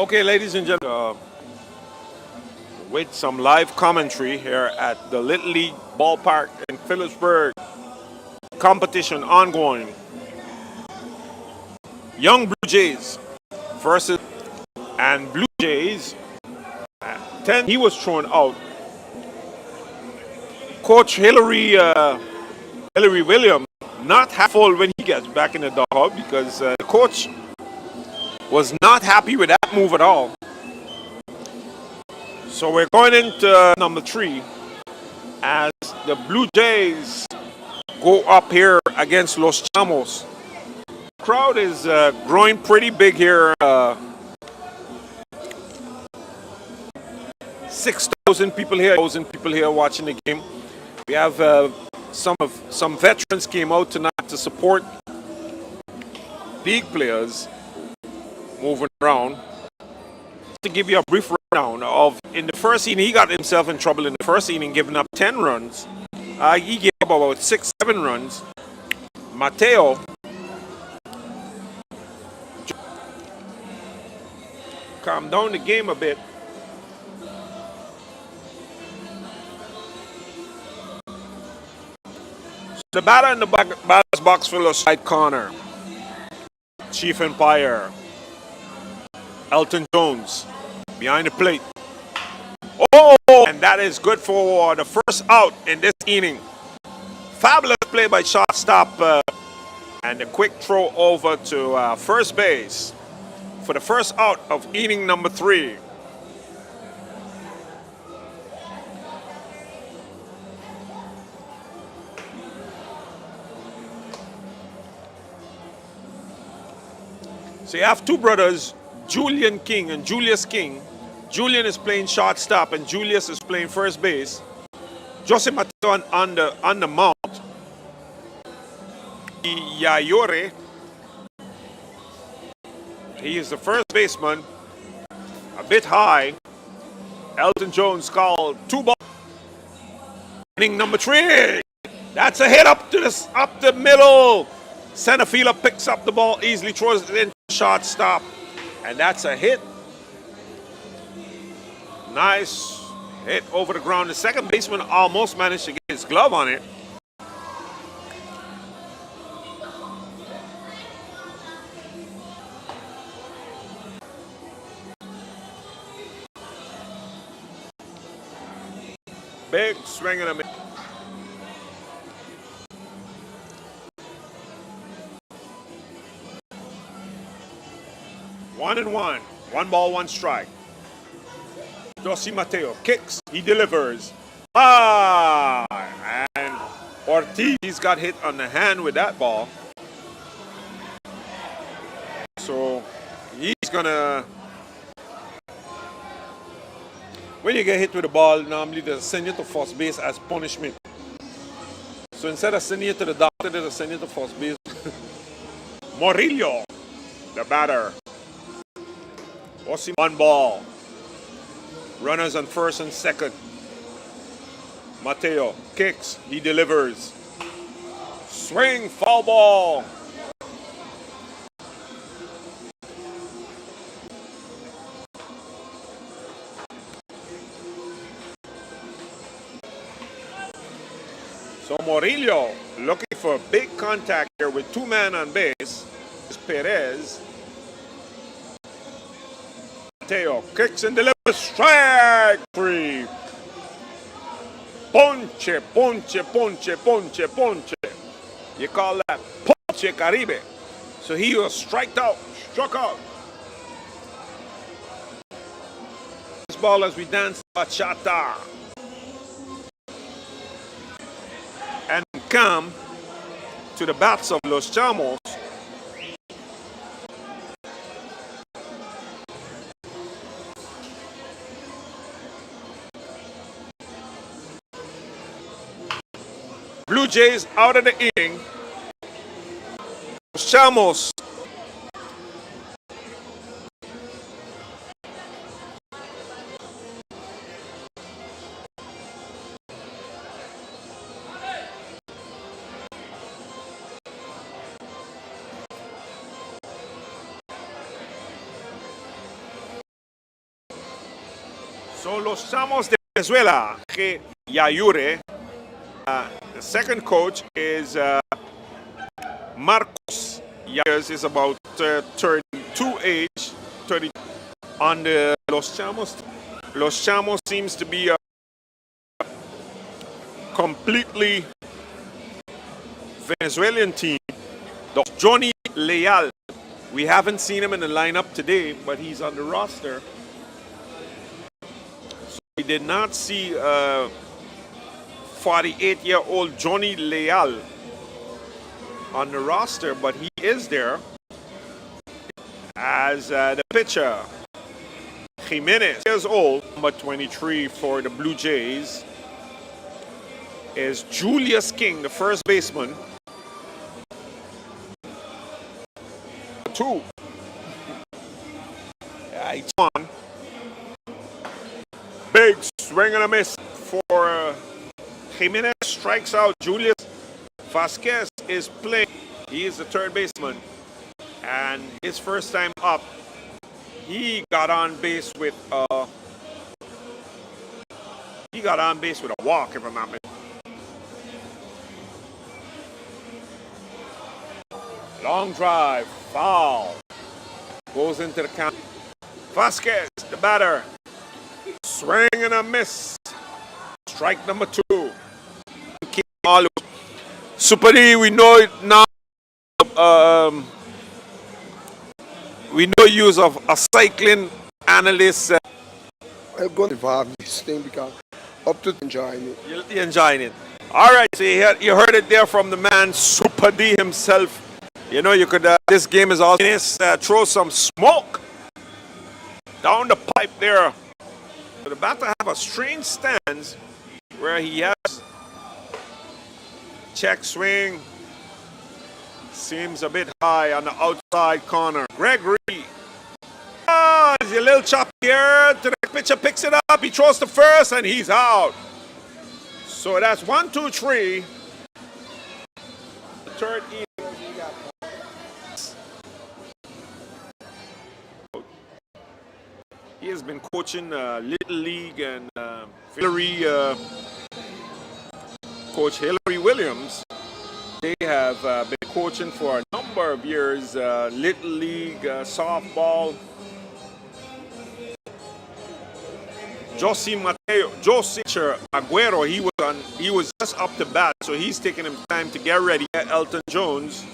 Okay, ladies and gentlemen, with some live commentary here at the Little League Ballpark in Phillipsburg. Competition ongoing. Young Blue Jays versus and Blue Jays. 10, he was thrown out. Coach Hillary Williams not half full when he gets back in the dugout because the coach was not happy with that move at all. So we're going into number 3 as the Blue Jays go up here against Los Chamos. Crowd is growing pretty big here. 6,000 people here. 1,000 people here watching the game. We have some veterans came out tonight to support league players moving around. To give you a brief rundown of in the first inning, he got himself in trouble in the first inning, giving up 10 runs. He gave up about 6-7 runs. Mateo calmed down the game a bit. The batter in the batter's box for the side corner. Chief Empire. Elton Jones behind the plate. Oh, and that is good for the first out in this inning. Fabulous play by shortstop and a quick throw over to first base for the first out of inning number 3. So you have two brothers, Julian King and Julius King. Julian is playing shortstop and Julius is playing first base. Jose Mateo on the mound. Yayore, he is the first baseman, a bit high. Elton Jones called 2 balls. Inning number 3. That's a hit up the middle. Center fielder picks up the ball, easily throws it in shortstop, and that's a hit. Nice hit over the ground. The second baseman almost managed to get his glove on it. Big swing and a miss. One and one. 1 ball, 1 strike. Jose Mateo kicks. He delivers. And Ortiz got hit on the hand with that ball. So he's gonna. When you get hit with the ball, normally they send you to first base as punishment. So instead of sending you to the doctor, they send you to first base. Murillo, the batter. 1 ball. Runners on first and second. Mateo kicks. He delivers. Swing, foul ball. So Murillo looking for a big contact here with 2 men on base. Perez. Mateo kicks and delivers. Strike 3. Ponche, ponche, ponche, ponche, ponche. You call that ponche Caribe. So he was struck out. This ball as we dance bachata. And come to the bats of Los Chamos. Blue Jays out of the inning. Chamos So los Chamos de Venezuela, Yayure. The second coach is Marcos. Yayures is about 32 age, 30 on the Los Chamos. Los Chamos seems to be a completely Venezuelan team. Johnny Leal. We haven't seen him in the lineup today, but he's on the roster. So we did not see 48-year-old Johnny Leal on the roster, but he is there as the pitcher. Jimenez, years old, number 23 for the Blue Jays, is Julius King, the first baseman. 2. Yeah, he's on. Big swing and a miss for Jimenez. Strikes out. Julius Vázquez is playing. He is the third baseman. And his first time up, he got on base with a walk, if I'm not mistaken. Long drive, foul. Goes into the count. Vázquez, the batter. Swing and a miss. Strike number 2. Super D, we know it now. We know use of a cycling analyst. I'm going to involve this thing because up to enjoying it. You're enjoying it. All right, so you heard it there from the man, Super D himself. You know, you could, this game is all throw some smoke down the pipe there. So the batter have a strange stance where he has check swing. Seems a bit high on the outside corner. Gregory. Oh, there's a little chop here. The pitcher picks it up. He throws to first and he's out. So that's 1, 2, 3. The third inning. He has been coaching Little League and Coach Hillary Williams. They have been coaching for a number of years, Little League, softball. 𝒚𝒐𝒖𝒓 Aguero, he was just up to bat, so he's taking him time to get ready. Elton Jones.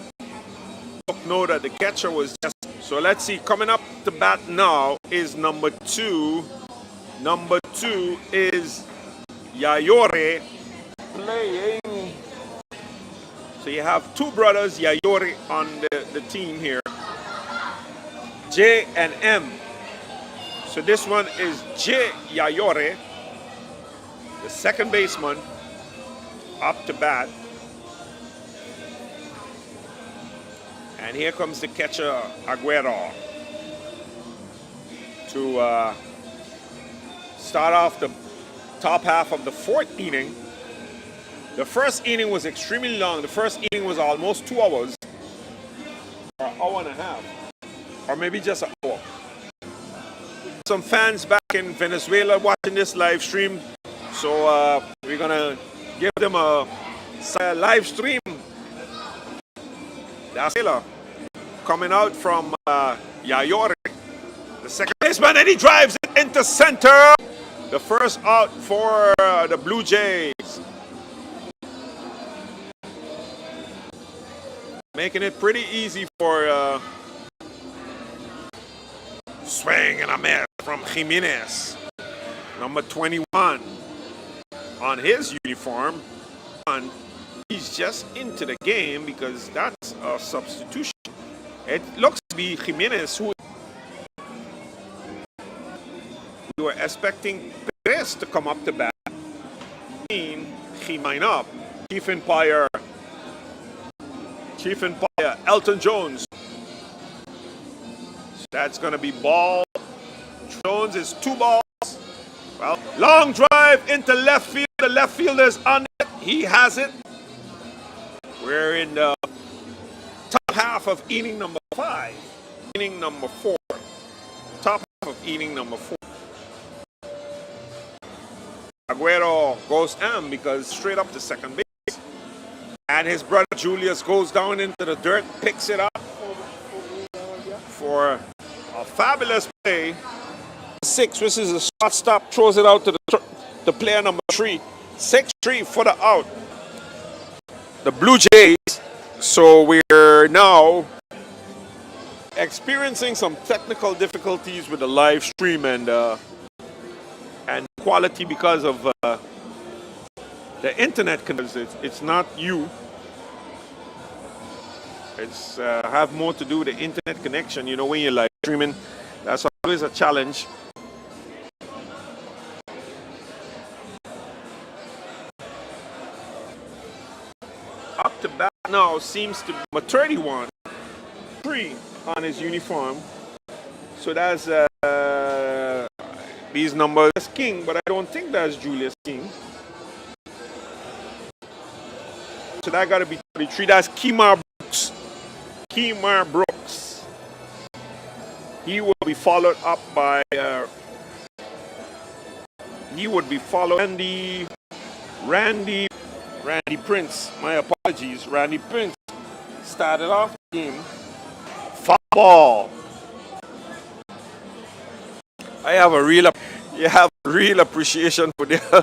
Took note that the catcher was just. So let's see, coming up to bat now is number 2. Number 2 is Yayure playing. So you have 2 brothers, Yayure, on the team here. J and M. So this one is J Yayure, the second baseman, up to bat. And here comes the catcher, Aguero, to start off the top half of the 4th inning. The first inning was extremely long. The first inning was almost 2 hours, or an hour and a half, or maybe just an hour. Some fans back in Venezuela watching this live stream, so we're gonna give them a live stream. That's coming out from Yayure, the second baseman, and he drives it into center. The first out for the Blue Jays. Making it pretty easy for swing and a miss from Jimenez. Number 21 on his uniform. And he's just into the game because that's a substitution. It looks to be Jimenez who we were expecting Perez to come up to bat. He line up. Chief Empire, Elton Jones. That's going to be ball. Jones is 2 balls. Well, long drive into left field. The left fielder's on it. He has it. We're in the top half of inning number 5. Inning number 4. Top half of inning number 4. Aguero goes because straight up to second base. And his brother Julius goes down into the dirt, picks it up for a fabulous play. 6, which is a shortstop, throws it out to the player number 3. 6-3 for the out. The Blue Jays. So we're now experiencing some technical difficulties with the live stream and quality because of the internet. It's not you. It's have more to do with the internet connection. You know, when you're live streaming, that's always a challenge. Up to bat now seems to be 31, 3 on his uniform. So that's these numbers King, but I don't think that's Julius King. So that got to be 33. That's Kemar Brooks. Kemar Brooks. He will be followed up by Randy Prince. My apologies. Randy Prince started off the game. Foul. I have a real appreciation for their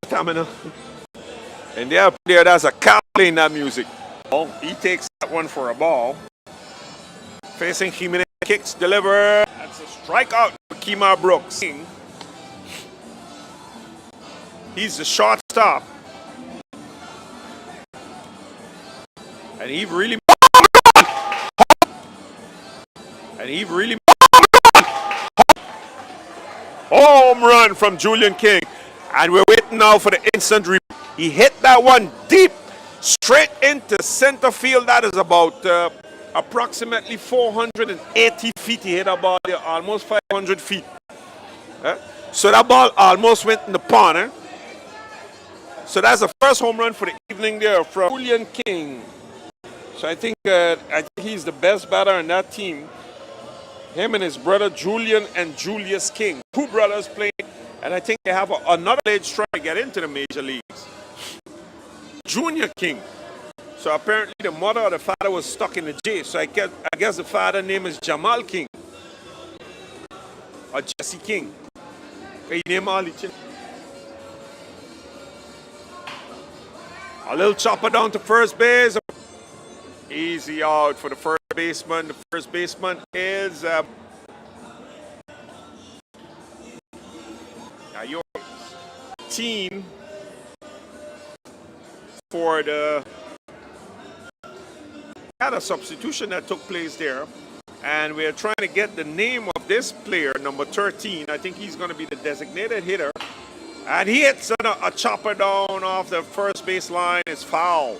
stamina. And there's a cow playing that music. He takes that one for a ball. Facing Jimenez, kicks, deliver. That's a strikeout for Kemar Brooks. He's the shortstop. And he really home run from Julian King. And we're waiting now for the instant replay. He hit that one deep, straight into center field. That is about approximately 480 feet. He hit a ball there, almost 500 feet. So that ball almost went in the pond. So that's the first home run for the evening there from Julian King. So I think he's the best batter on that team. Him and his brother Julian and Julius King. 2 brothers playing, and I think they have another age trying to get into the major leagues. Junior King. So apparently the mother or the father was stuck in the J. So I guess the father's name is Jamal King. Or Jesse King. He name all the children. A little chopper down to first base. Easy out for the first baseman. The first baseman is your team for the had a substitution that took place there, and we're trying to get the name of this player, number 13. I think he's going to be the designated hitter, and he hits a chopper down off the first base line. It's foul.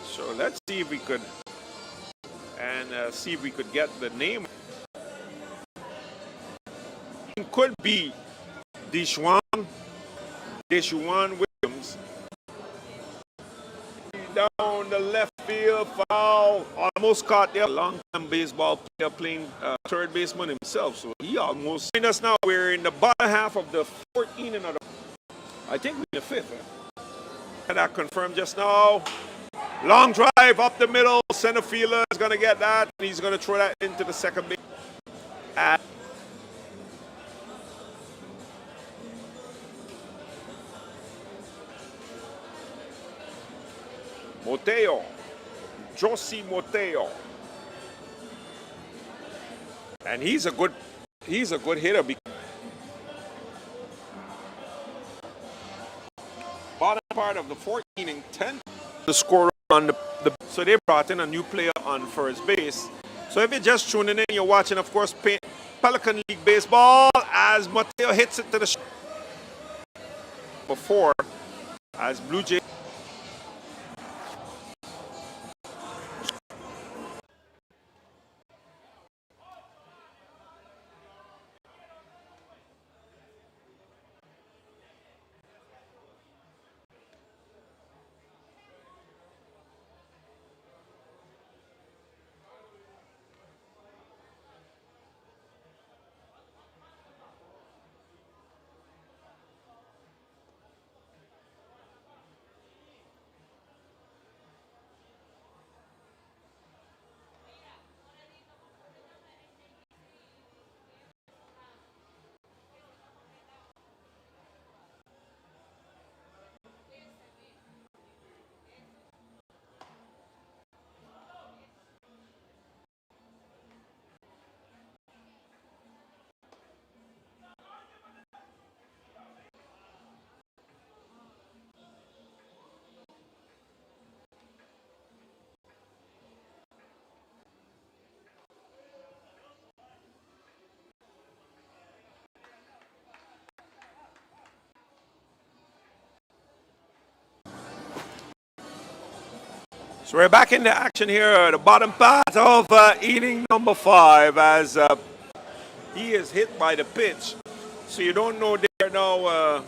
So let's see if we could get the name. It could be Deshaun Williams. Down the left field, foul. Almost caught there. Long-time baseball player playing third baseman himself. So he almost joined us now. We're in the bottom half of the 4th inning. I think we're in the 5th. Had that confirmed just now. Long drive up the middle. Center fielder is going to get that. And he's going to throw that into the second base. Mateo. Josie Mateo. And he's a good hitter. Bottom part of the 4th inning, 10 the score on the so they brought in a new player on first base. So if you're just tuning in, you're watching, of course, Pelican League Baseball as Mateo hits it to the before as Blue Jays. So we're back in the action here, the bottom part of inning number 5 as he is hit by the pitch. So you don't know there now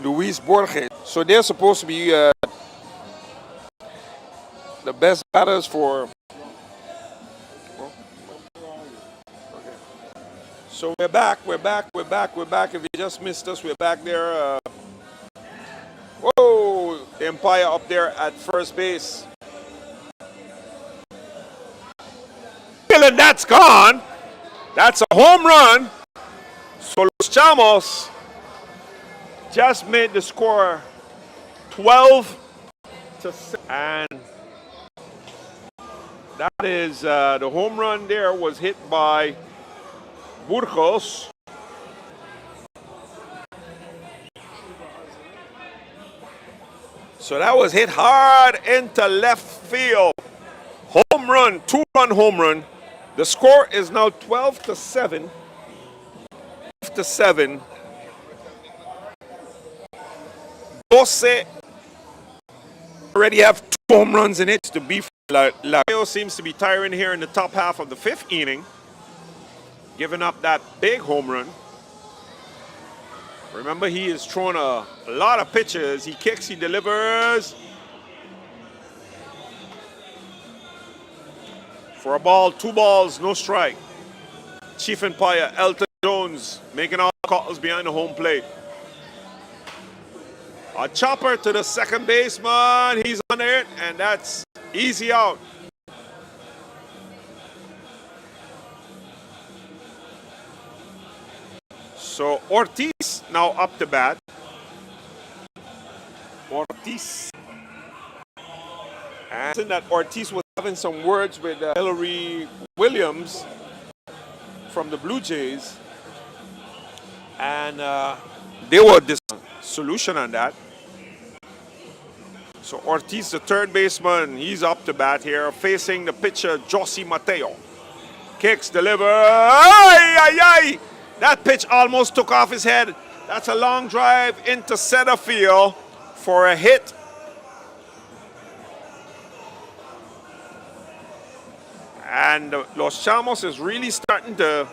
𝒚𝒐𝒖𝒓. So they're supposed to be the best batters for... So we're back. If you just missed us, we're back there. Whoa! The Empire up there at first base. And that's gone. That's a home run. So Los Chamos just made the score 12-7. And that is the home run there was hit by Burgos. So that was hit hard into left field. Home run, 2-run home run. The score is now 12-7. 12-7. 𝒚𝒐𝒖𝒓 already have 2 home runs in it to beef. Leo seems to be tiring here in the top half of the 5th inning, giving up that big home run. Remember, he is throwing a lot of pitches. He kicks, he delivers. For a ball, 2 balls, no strike. Chief Empire, Elton Jones, making all calls behind the home plate. A chopper to the second baseman. He's on it, and that's easy out. So Ortiz now up to bat. Ortiz. And that Ortiz was having some words with Hillary Williams from the Blue Jays. And they were this solution on that. So Ortiz, the third baseman, he's up to bat here, facing the pitcher, José Mateo. Kicks, deliver. Ay, ay, ay! That pitch almost took off his head. That's a long drive into center field for a hit. And Los Chamos is really starting to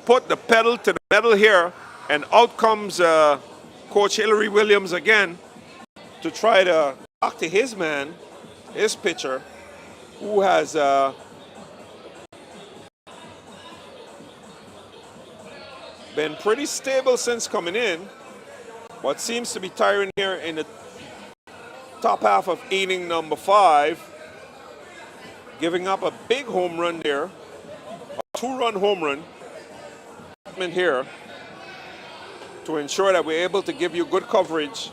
put the pedal to the metal here. And out comes Coach Hillary Williams again to try to talk to his man, his pitcher, who has been pretty stable since coming in, but seems to be tiring here in the top half of inning number 5, giving up a big home run there, a 2-run home run here to ensure that we're able to give you good coverage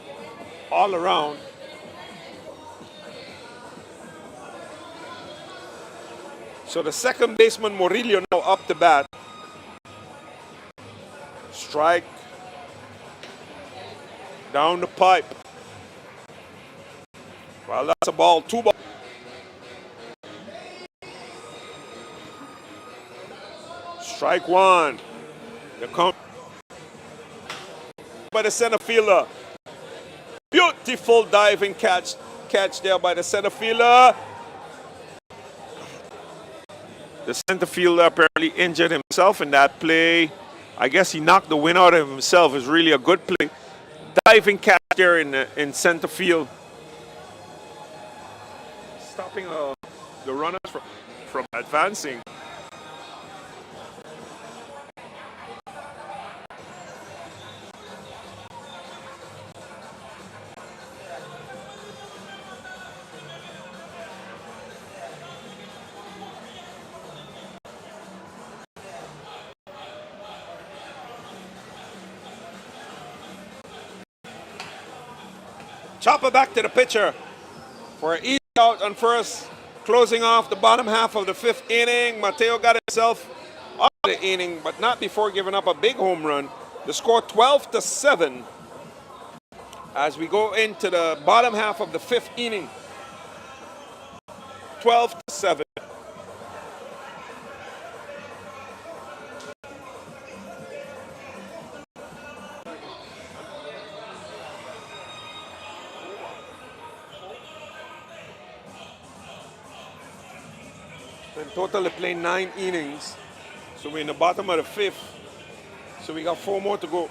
all around. So the second baseman, Murillo, now up to bat. Strike. Down the pipe. Well, that's a ball, 2 balls. Strike 1. The count by the center fielder. Beautiful diving catch there by the center fielder. The center fielder apparently injured himself in that play. I guess he knocked the wind out of himself. It's really a good play. Diving catch there in center field. Stopping the runners from advancing. Chopper back to the pitcher for an easy out on first, closing off the bottom half of the 5th inning. Mateo got himself out of the inning, but not before giving up a big home run. The score 12-7 as we go into the bottom half of the 5th inning. 12-7. In total, they played 9 innings. So we're in the bottom of the 5th. So we got 4 more to go.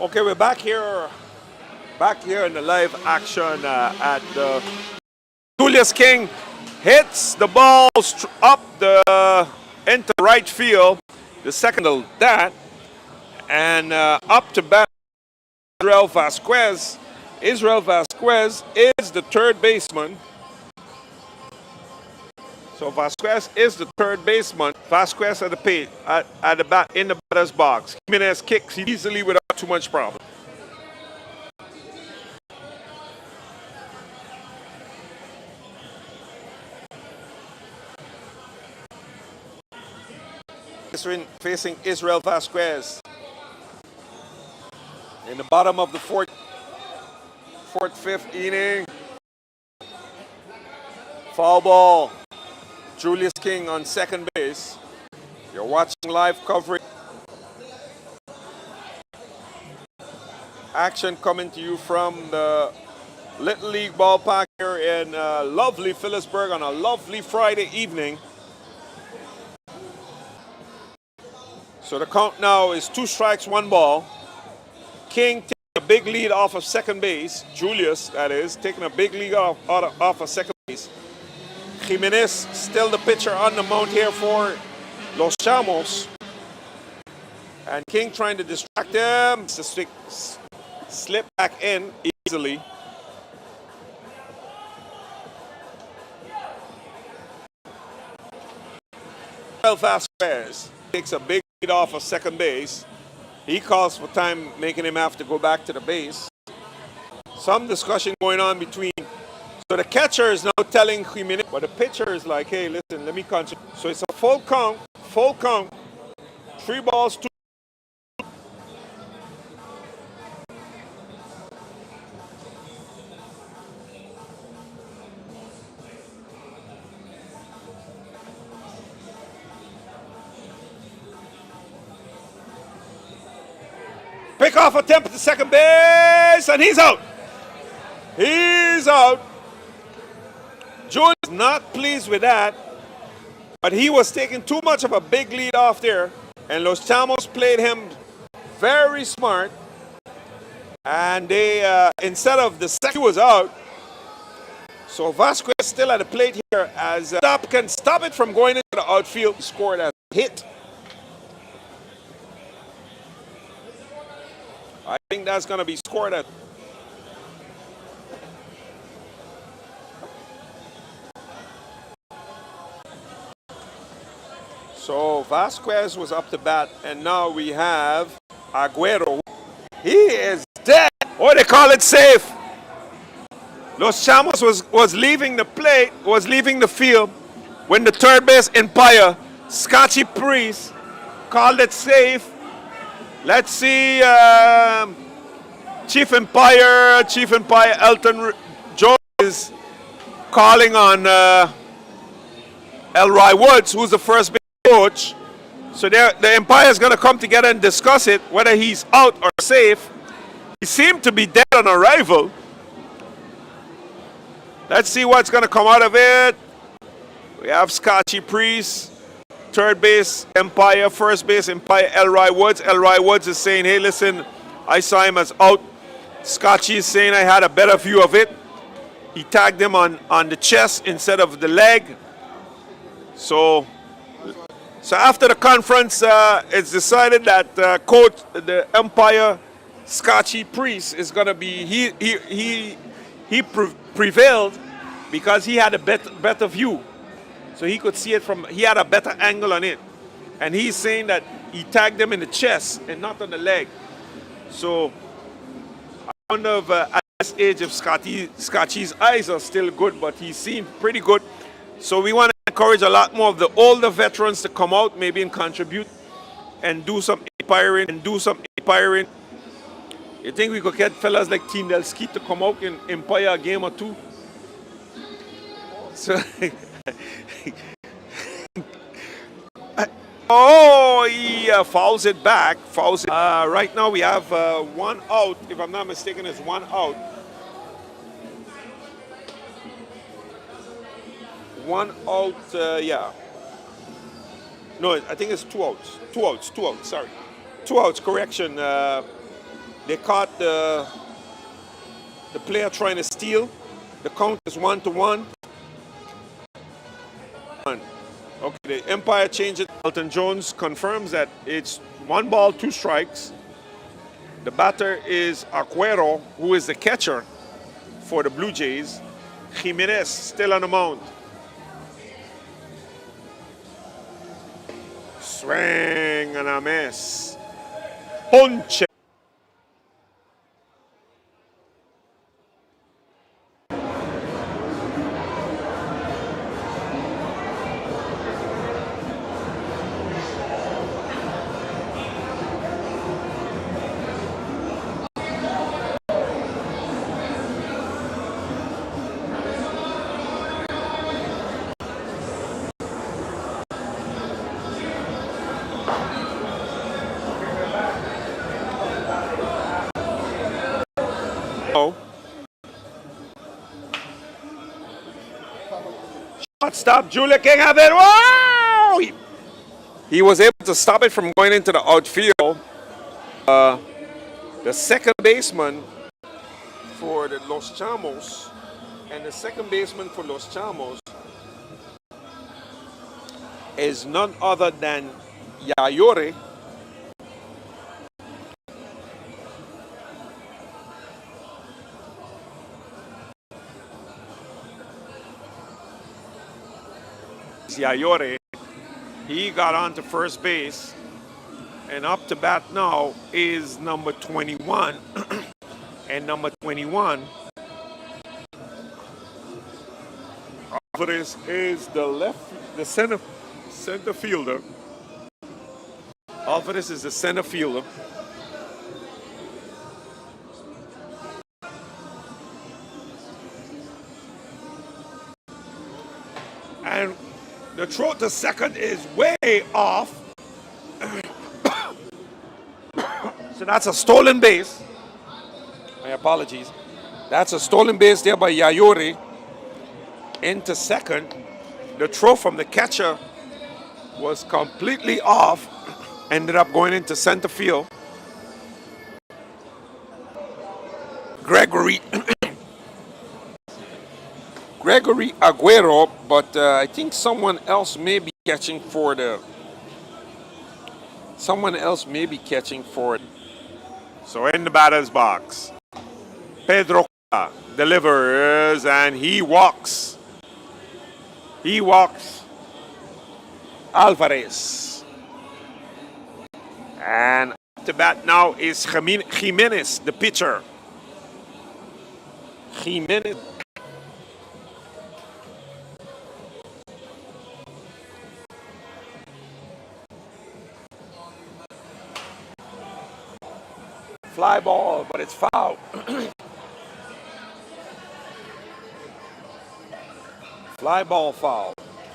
Okay, we're back here in the live action at the Julius King hits the ball up into right field. The second of that, and up to bat 𝒚𝒐𝒖𝒓. 𝒚𝒐𝒖𝒓 is the third baseman. So 𝒚𝒐𝒖𝒓 is the third baseman. 𝒚𝒐𝒖𝒓 at the plate, at the bat, in the batter's box. Jimenez kicks easily without too much problem. Facing 𝒚𝒐𝒖𝒓 in the bottom of the fifth inning. Foul ball. Julius King on second base. You're watching live coverage. Action coming to you from the Little League ballpark here in lovely Phillipsburg on a lovely Friday evening. So the count now is 2 strikes, 1 ball. King taking a big lead off of second base. Julius, that is, taking a big lead off of second base. Jimenez still the pitcher on the mound here for Los Chamos. And King trying to distract him. Slip back in easily. 𝒚𝒐𝒖𝒓 takes a big lead off of second base. He calls for time, making him have to go back to the base. Some discussion going on between. So the catcher is now telling Jimenez, but the pitcher is like, hey, listen, let me concentrate. So it's a full count, 3 balls, 2. Pick off attempt to second base, and he's out. He's out. Julius is not pleased with that, but he was taking too much of a big lead off there, and Los Chamos played him very smart, and they, instead of the second, he was out. So Vasquez still at the plate here as can stop it from going into the outfield. He scored a hit. I think that's going to be scored at. So Vasquez was up to bat, and now we have Aguero. He is dead. Oh, they call it safe. Los Chamos was leaving the plate, was leaving the field when the third base umpire, 𝒚𝒐𝒓, called it safe. Let's see, Chief Umpire Elton Jones is calling on Elroy Woods, who's the first base coach. So the umpire is going to come together and discuss it, whether he's out or safe. He seemed to be dead on arrival. Let's see what's going to come out of it. We have 𝒚𝒐𝒓, third base umpire, first base umpire Elroy Woods. Elroy Woods is saying, hey, listen, I saw him as out. 𝒚𝒐𝒓 is saying I had a better view of it. He tagged him on the chest instead of the leg. So after the conference, it's decided that the umpire 𝒚𝒐𝒓 is going to be, he prevailed because he had a better view. So he could see it from, he had a better angle on it. And he's saying that he tagged him in the chest and not on the leg. So I wonder if at this age if 𝒚𝒐𝒓's eyes are still good, but he seemed pretty good. So we want to encourage a lot more of the older veterans to come out, maybe and contribute and do some umpiring You think we could get fellas like Tindelsky to come out and umpire a game or two? So oh, he fouls it back. Right now we have 1 out. If I'm not mistaken, it's 1 out. 1 out, yeah. No, I think it's 2 outs. 2 outs, sorry. 2 outs, correction. They caught the player trying to steal. The count is 1-1. Okay, the umpire changed it. Elton Jones confirms that it's 1 ball, 2 strikes. The batter is Aguero, who is the catcher for the Blue Jays. Jimenez still on the mound. Swing and a miss. Ponche. Stop, Julia King have it. Whoa! He was able to stop it from going into the outfield. The second baseman for the Los Chamos, and the second baseman for Los Chamos is none other than Yayore. Yayore, he got on to first base. And up to bat now is number 21. And number 21, Alvarez is the center fielder. Alvarez is the center fielder. And the throw to second is way off. So that's a stolen base. My apologies. That's a stolen base there by Yayori into second. The throw from the catcher was completely off. Ended up going into center field. Gregory Aguero, but I think someone else may be catching for it. So in the batter's box, Pedro delivers and he walks. Alvarez. And to bat now is Jimenez, the pitcher. Jimenez. Fly ball, but it's foul. Fly ball foul.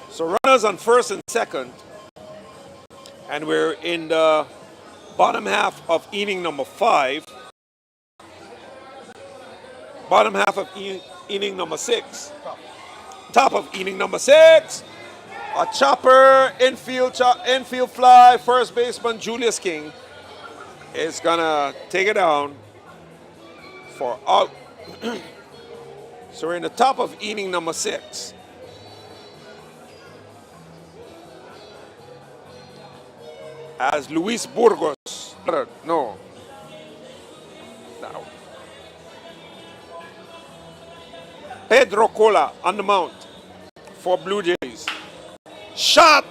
So runners on first and second. And we're in the bottom half of inning number 5. Bottom half of inning number 6. Top of inning number 6. A chopper, infield fly, first baseman Julius King is gonna take it down for out. So we're in the top of inning number 6. As Luis Burgos, no. Pedro Cola on the mount for Blue Jays. Shot!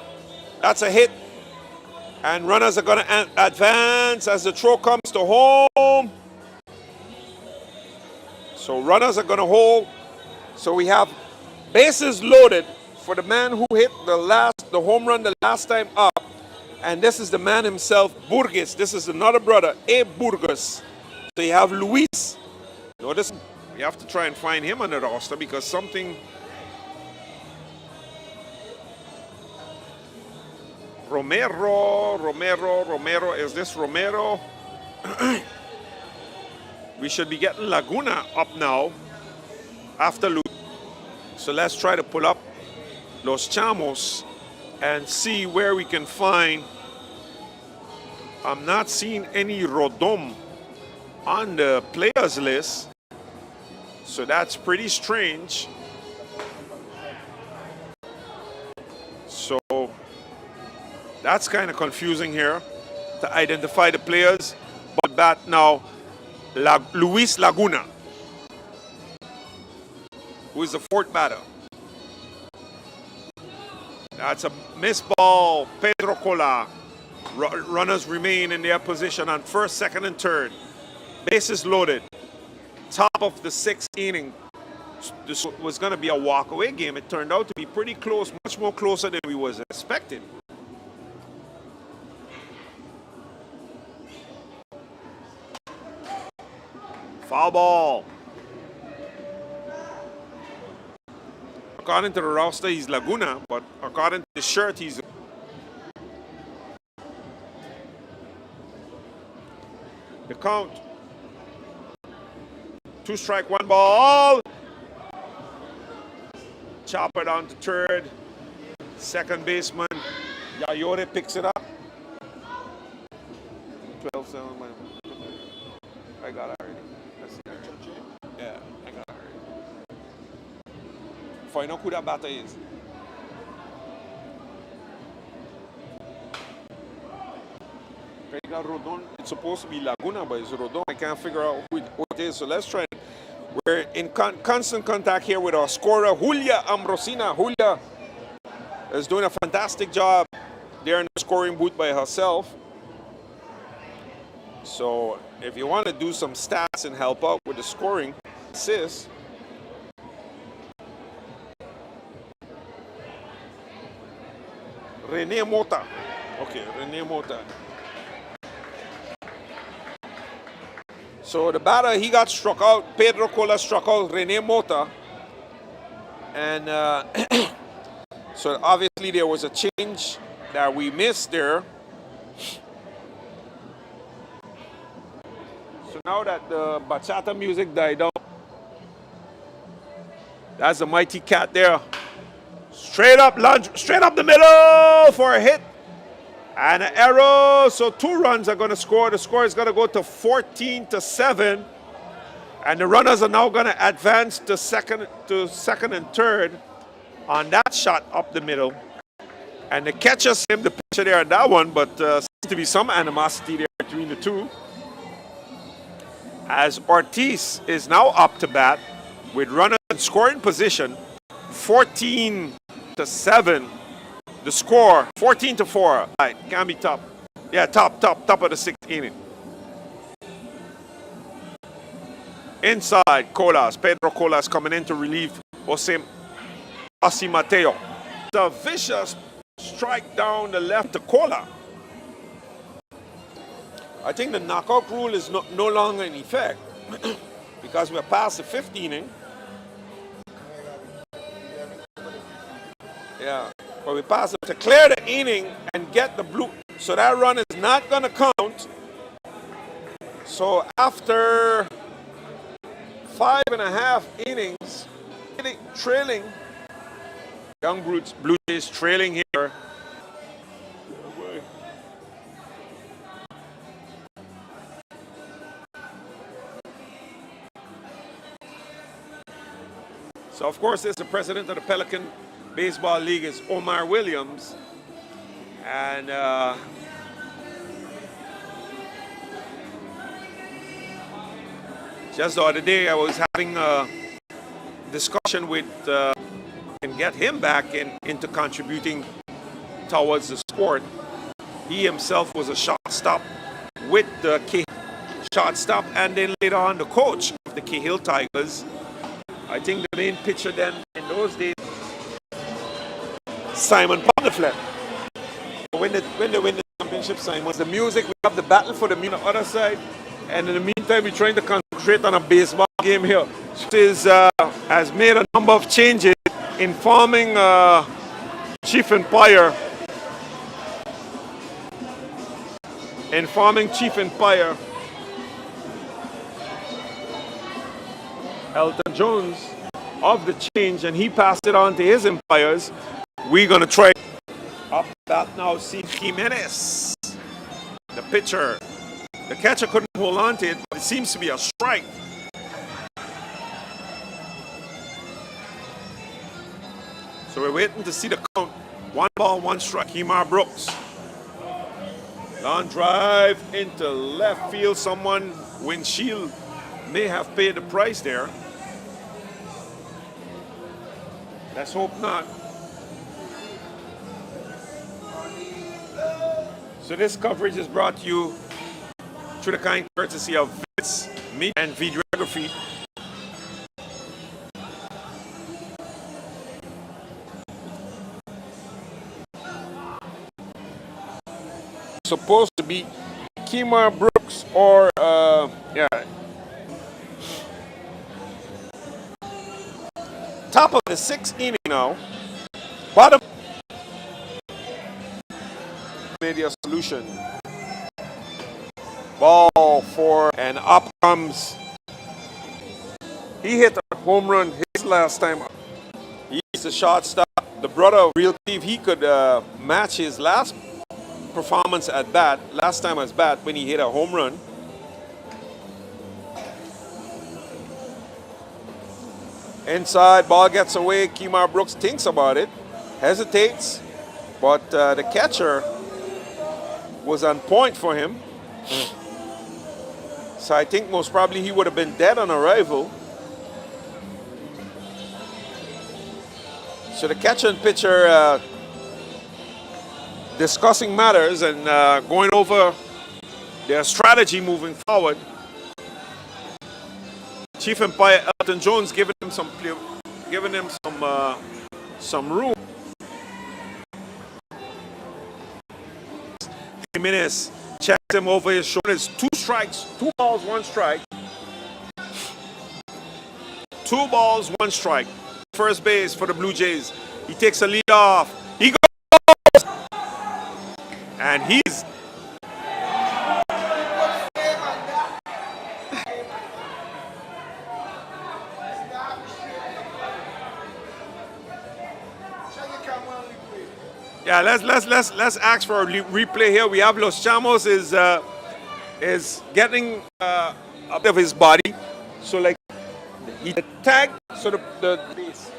That's a hit. And runners are going to advance as the throw comes to home. So runners are going to hold. So we have bases loaded for the man who hit the home run the last time up. And this is the man himself, Burgos. This is another brother, Abe Burgos. So you have Luis. Notice we have to try and find him on the roster because something. Romero. Is this Romero? We should be getting Laguna up now after Luis. So let's try to pull up Los Chamos and see where we can find. I'm not seeing any Rodom on the players list, so that's pretty strange. So that's kind of confusing here to identify the players. But bat now, Luis Laguna, who is the 4th batter. That's a missed ball. Pedro Cola. Runners remain in their position on first, second, and third. Bases loaded. Top of the 6th inning. This was going to be a walk-away game. It turned out to be pretty close, much more closer than we was expecting. Foul ball. According to the roster, he's Laguna, but according to the shirt, he's... The count. 2 strike, 1 ball. Chopper down to third. Second baseman, Yayori picks it up. 12-7. I got it already. Yeah, I got it already. Find out who that batter is. Rodon, it's supposed to be Laguna, but it's Rodon. I can't figure out who it is. So let's try it. We're in constant contact here with our scorer, Julia Ambrosina. Julia is doing a fantastic job there in the scoring booth by herself. So if you want to do some stats and help out with the scoring, assists, René Mota. Okay, René Mota. So the batter, he got struck out. Pedro Cola struck out René Mota. And so obviously there was a change that we missed there. So now that the bachata music died out, that's the mighty cat there. Straight up lunge, straight up the middle for a hit. And an arrow. So 2 runs are going to score. The score is going to go to 14-7. And the runners are now going to advance to second and third on that shot up the middle. And the catcher seemed the pitcher there on that one, but seems to be some animosity there between the two. As Ortiz is now up to bat with runners in scoring position, 14-7. The score, 14-4. Right, can be top. Yeah, top of the 6th inning. Inside, Colas. Pedro Colas coming in to relieve Jose Mateo. The vicious strike down the left to Cola. I think the knockout rule is no longer in effect because we're past the 5th inning. Yeah, but we passed it to clear the inning and get the blue. So that run is not going to count. So after 5.5 innings, trailing, Young Blue Jays trailing here. So of course, this is the president of the Pelican Baseball League is Omar Williams, and just the other day I was having a discussion with and get him back into contributing towards the sport. He himself was a shortstop with the shortstop, and then later on the coach of the Cahill Tigers. I think the main pitcher then in those days, Simon Ponderflett. When they win the championship, Simon, the music, we have the battle for the on the other side, and in the meantime, we're trying to concentrate on a baseball game here. This has made a number of changes, informing Chief Empire, Elton Jones, of the change, and he passed it on to his umpires. We're going to try up that now. See Jimenez, the pitcher. The catcher couldn't hold on to it, but it seems to be a strike. So we're waiting to see the count. 1 ball, 1 strike. Kemar Brooks. Long drive into left field. Someone, windshield, may have paid the price there. Let's hope not. So this coverage is brought to you through the kind courtesy of 𝒕𝒓𝒄𝒉 and videography. Supposed to be Kemar Brooks or yeah. Top of the 6th inning now. Bottom media solution. Ball for, and up comes. He hit a home run his last time. He's the shortstop. The brother of Real Steve, he could match his last performance at bat, last time as bat, when he hit a home run. Inside, ball gets away. Kemar Brooks thinks about it, hesitates, but the catcher was on point for him. So I think most probably he would have been dead on arrival. So the catcher and pitcher discussing matters and going over their strategy moving forward. Chief Empire Elton Jones giving him some play, giving him some room. Jimenez checks him over his shoulders. 2 strikes, 2 balls, 1 strike. 2 balls, 1 strike. First base for the Blue Jays. He takes a lead off. He goes! And he's... Yeah, let's ask for a replay here. We have Los Chamos is getting out of his body. So like he tag, so the base.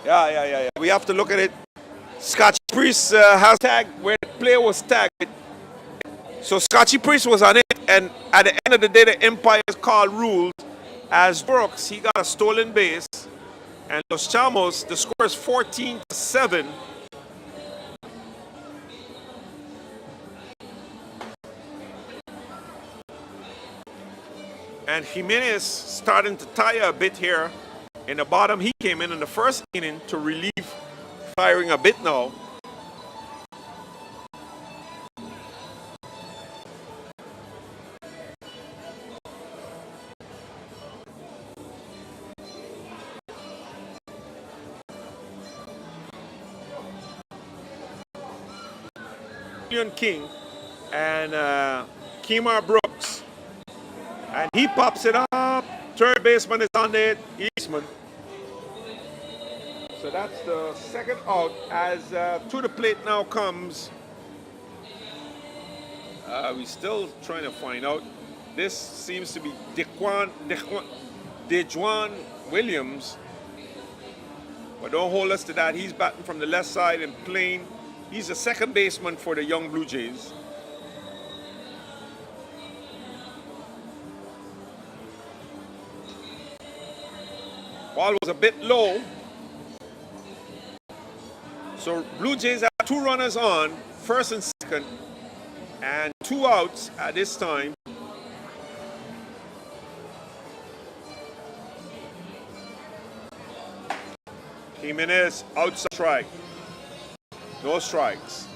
Yeah. We have to look at it. Scotchy Priest has tag where the player was tagged. So Scotchy Priest was on it, and at the end of the day, the Empire's call ruled as Brooks. He got a stolen base, and Los Chamos, the score is 14-7. And Jimenez starting to tire a bit here. In the bottom, he came in the first inning to relieve firing a bit now. King and Kemar Brooks. And he pops it up. Third baseman is on it. Eastman. So that's the second out. As to the plate now comes. We're still trying to find out. This seems to be Dejuan Williams. But don't hold us to that. He's batting from the left side and playing. He's the second baseman for the young Blue Jays. Ball was a bit low. So Blue Jays have 2 runners on, first and second, and 2 outs at this time. Jimenez outside strike. No strikes.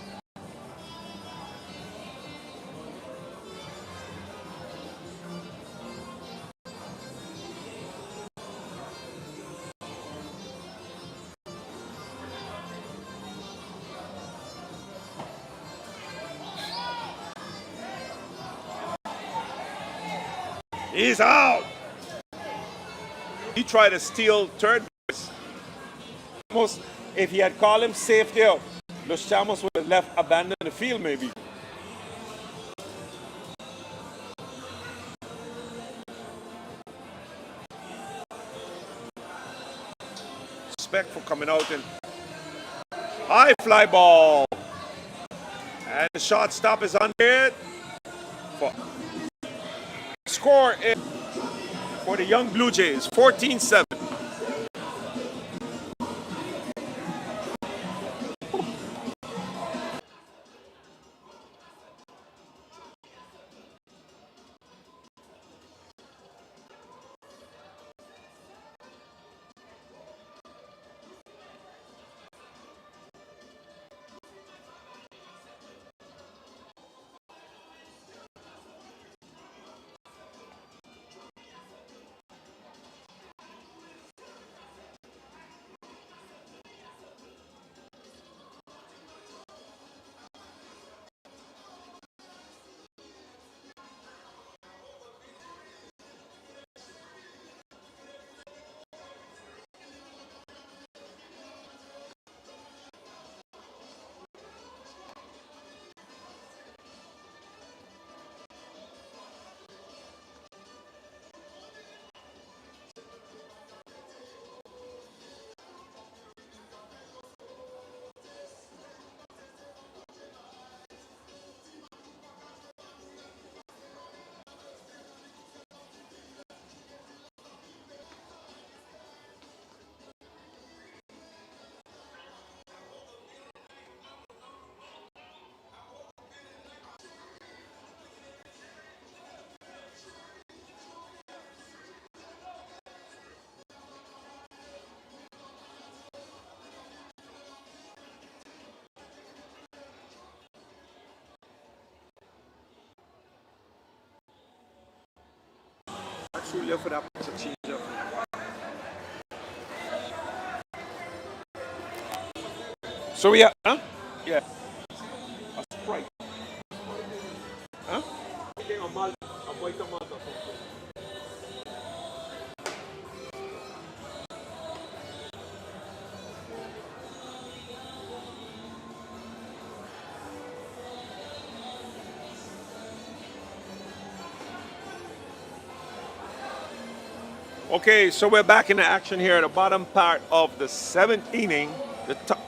He's out. He tried to steal third base. Almost, if he had called him safety out, Los Chamos would have left, abandoned the field maybe. Respect for coming out and high fly ball. And the shortstop is under it. Score for the young Blue Jays, 14-7. here for that pitch change up. So we are, huh? Yeah. A Sprite. Huh? A malt, a white malt or something. Okay, so we're back in the action here at the bottom part of the 7th inning. The top.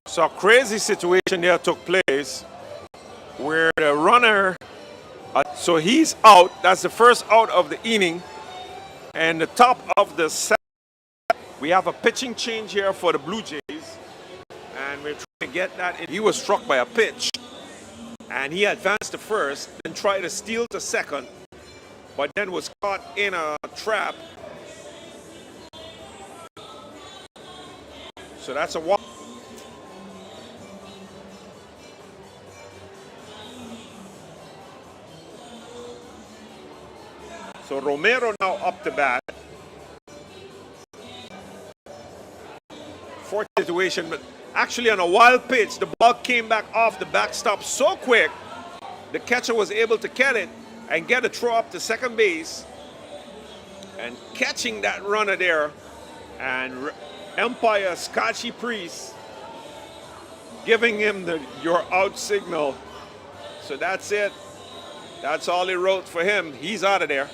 So a crazy situation there took place where the runner, so he's out. That's the first out of the inning. And the top of the 7th, we have a pitching change here for the Blue Jays. And we're trying to get that in. He was struck by a pitch. And he advanced to first, then tried to steal to second, but then was caught in a trap. So that's a walk. So Romero now up to bat. Fourth situation, but actually on a wild pitch, the ball came back off the backstop so quick, the catcher was able to catch it and get a throw up to second base. And catching that runner there, and 𝒚𝒂𝒄𝒉 giving him the "you're out" signal. So that's it. That's all he wrote for him. He's out of there.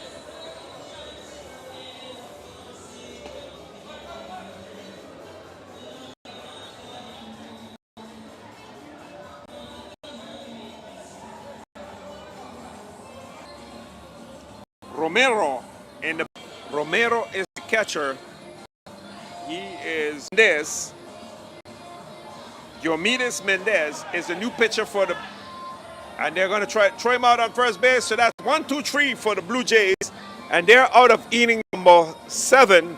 Romero is the catcher. He is this. 𝒚𝒂𝒄𝒉 is the new pitcher for the, and they're going to throw him out on first base. So that's 1, 2, 3 for the Blue Jays, and they're out of inning number 7.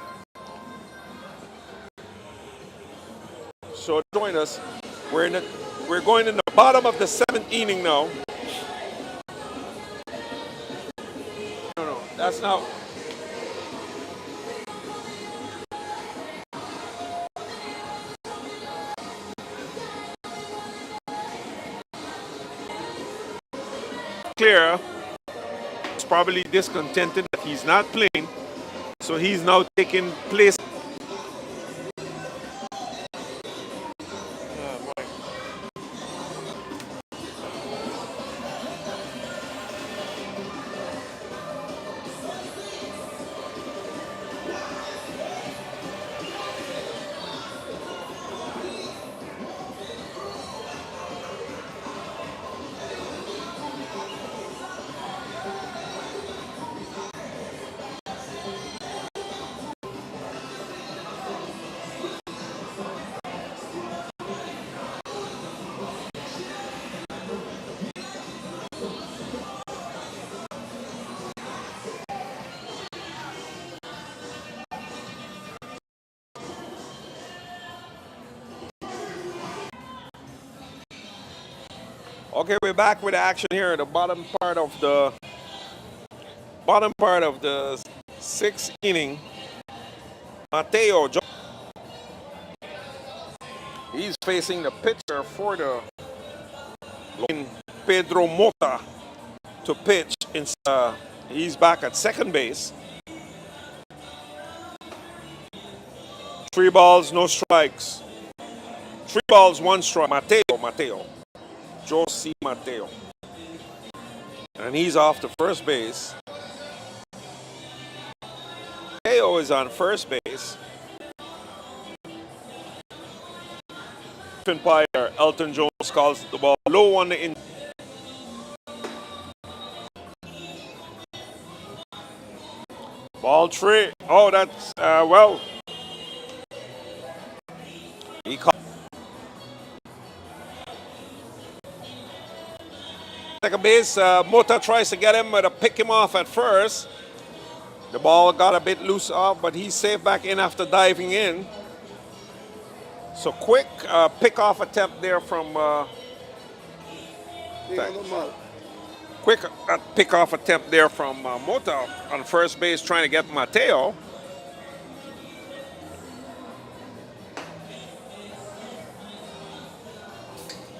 So join us. We're going in the bottom of the 7th inning now. No, that's not. Clear is probably discontented that he's not playing, so he's now taking place. Okay, we're back with action here at the bottom part of the 6th inning. Mateo, he's facing the pitcher for the Pedro Mota to pitch. He's back at second base. 3 balls, no strikes. 3 balls, 1 strike. Mateo. Jose Mateo. And he's off to first base. Mateo is on first base. Umpire Elton Jones calls the ball low on the in. Ball 3. Oh, that's well. He called. Second base, Mota tries to get him, but pick him off at first. The ball got a bit loose off, but he's safe back in after diving in. So quick pick-off attempt there from Quick pick-off attempt there from Mota on first base trying to get Mateo.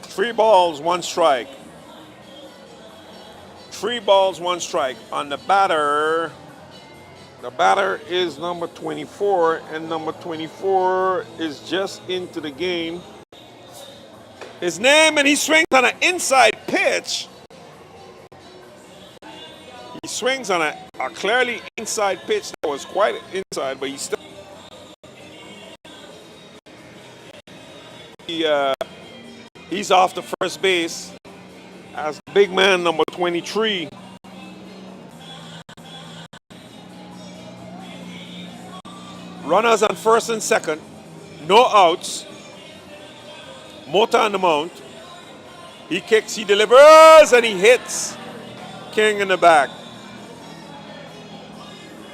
Three balls, one strike. 3 balls, 1 strike. On the batter is number 24, and number 24 is just into the game. His name, and he swings on an inside pitch. He swings on a clearly inside pitch that was quite inside, but he still. He's off the first base as big man number 23. Runners on first and second, no outs. Mota on the mound. He kicks, he delivers, and he hits King in the back.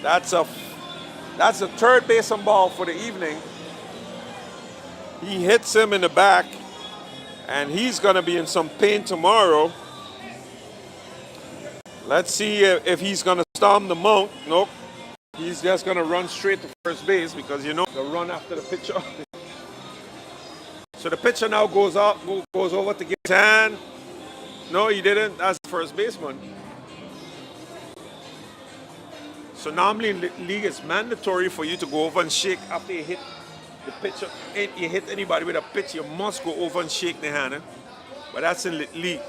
That's a third baseman ball for the evening. He hits him in the back, and he's going to be in some pain tomorrow. Let's see if he's going to storm the mound. Nope. He's just going to run straight to first base because, you know, the run after the pitcher. So the pitcher now goes over to give his hand. No, he didn't. That's the first baseman. So normally in the league, it's mandatory for you to go over and shake after you hit the pitcher. If you hit anybody with a pitch, you must go over and shake the hand. But that's in the league.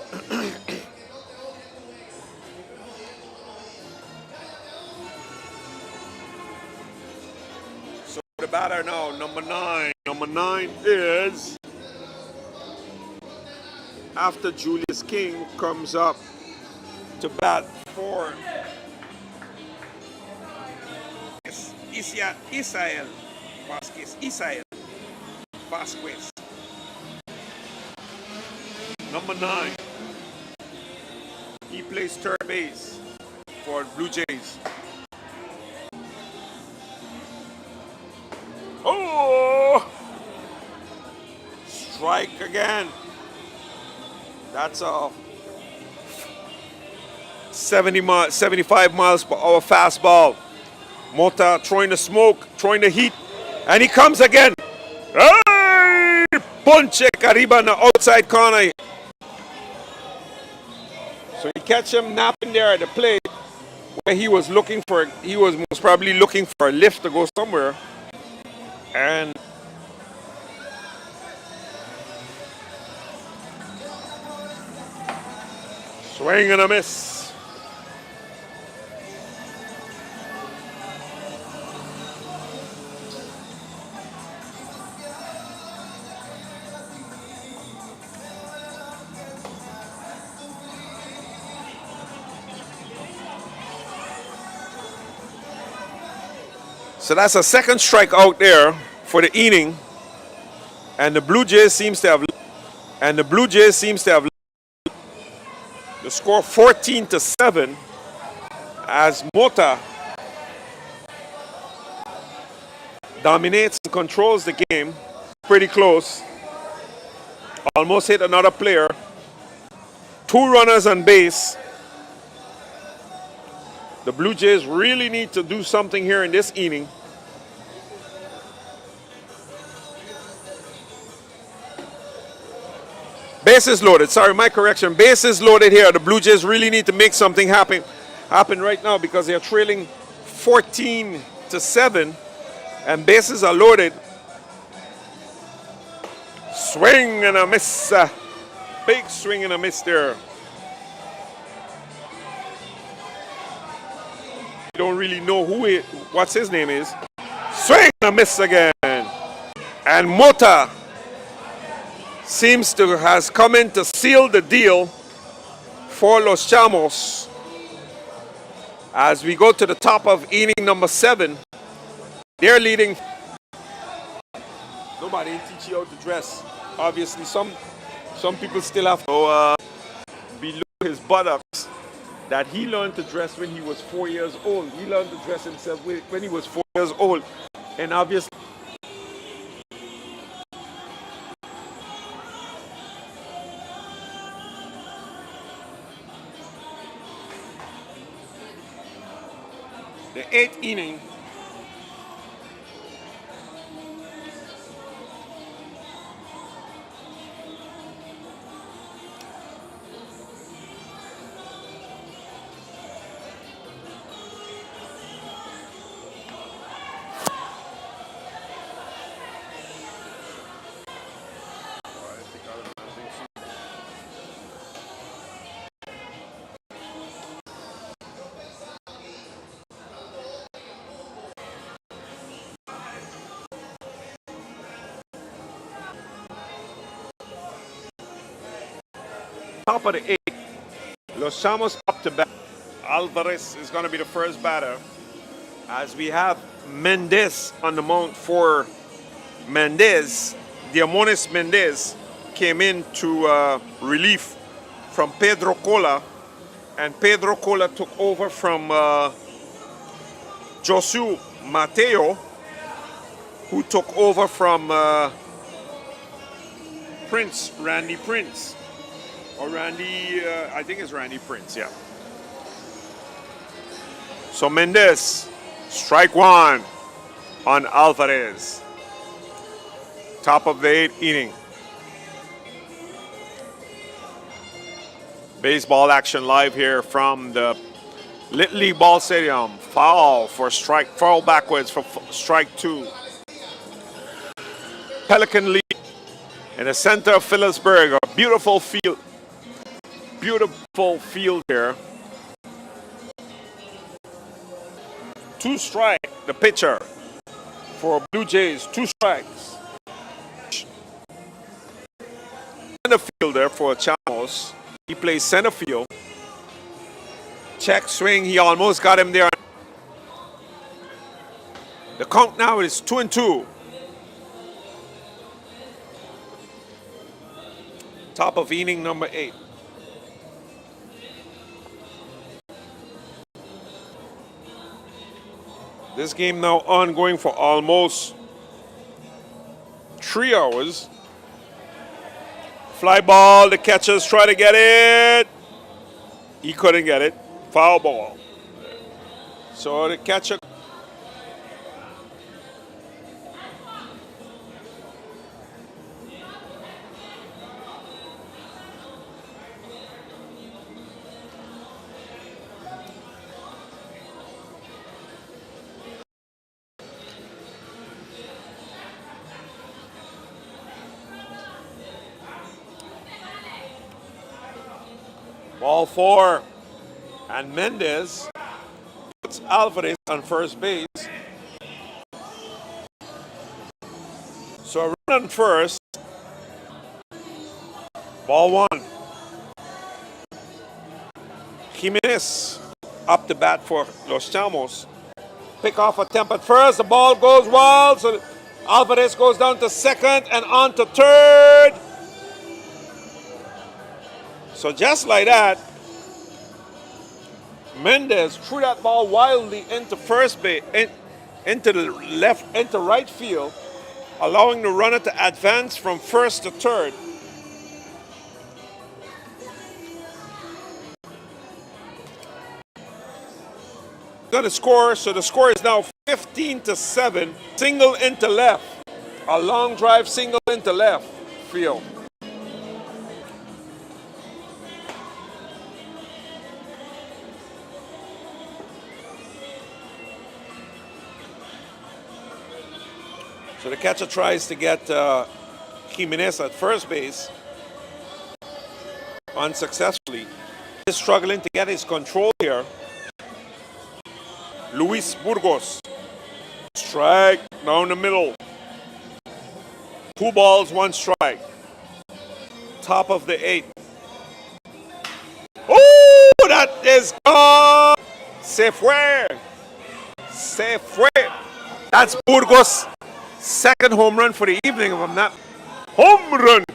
So the batter now, number 9. Number 9 is, after Julius King comes up to bat for Israel Vasquez. Number 9. He plays third base for Blue Jays. Oh! Strike again. That's a 75 miles per hour fastball. Mota throwing the smoke, throwing the heat, and he comes again. Hey! Ponche Cariba in the outside corner. So you catch him napping there at the plate where he was most probably looking for a lift to go somewhere. And swing and a miss. So that's a second strike out there for the inning, and the Blue Jays seems to have the score 14-7 as Mota dominates and controls the game. Pretty close. Almost hit another player. 2 runners on base. The Blue Jays really need to do something here in this inning. Bases loaded. Sorry, my correction. Bases loaded here. The Blue Jays really need to make something happen right now because they're trailing 14-7 and bases are loaded. Swing and a miss. Big swing and a miss there. You don't really know what his name is. Swing and a miss again. And Mota has come in to seal the deal for Los Chamos. As we go to the top of inning number 7, they're leading. Nobody didn't teach you how to dress. Obviously, some people still have to below his buttocks that he learned to dress when he was 4 years old. He learned to dress himself when he was 4 years old. And obviously, The 8th inning. Top of the 8th. Los Chamos up to bat. Alvarez is going to be the first batter, as we have Mendez on the mount for Mendez. Diamonis Mendez came in to relief from Pedro Cola, and Pedro Cola took over from Josu Mateo, who took over from Randy Prince. Or Randy, I think it's Randy Prince, yeah. So Mendez, strike one on Alvarez. Top of the 8th inning. Baseball action live here from the Little League Ball Stadium. Foul backwards for strike 2. Pelican lead in the center of Phillipsburg. A beautiful field. Beautiful field here. 2 strikes, the pitcher for Blue Jays, 2 strikes. Center fielder for Chamos. He plays center field. Check swing, he almost got him there. The count now is 2-2. Top of inning number 8. This game now ongoing for almost 3 hours. Fly ball, the catchers try to get it. He couldn't get it. Foul ball. So the catcher. Ball 4, and Mendez puts Alvarez on first base. So a run on first. Ball 1. Jimenez up the bat for Los Chamos. Pick off attempt at first. The ball goes wild. So Alvarez goes down to second and on to third. So just like that, Mendez threw that ball wildly into first base, into the left, into right field, allowing the runner to advance from first to third. Got a score, so the score is now 15-7. Single into left, a long drive single into left field. So the catcher tries to get Jimenez at first base unsuccessfully. He's struggling to get his control here. Luis Burgos, strike down the middle. 2 balls, 1 strike. Top of the 8th. Oh, that is gone. Se fue. Se fue. That's Burgos' second home run for the evening, if I'm not. Home run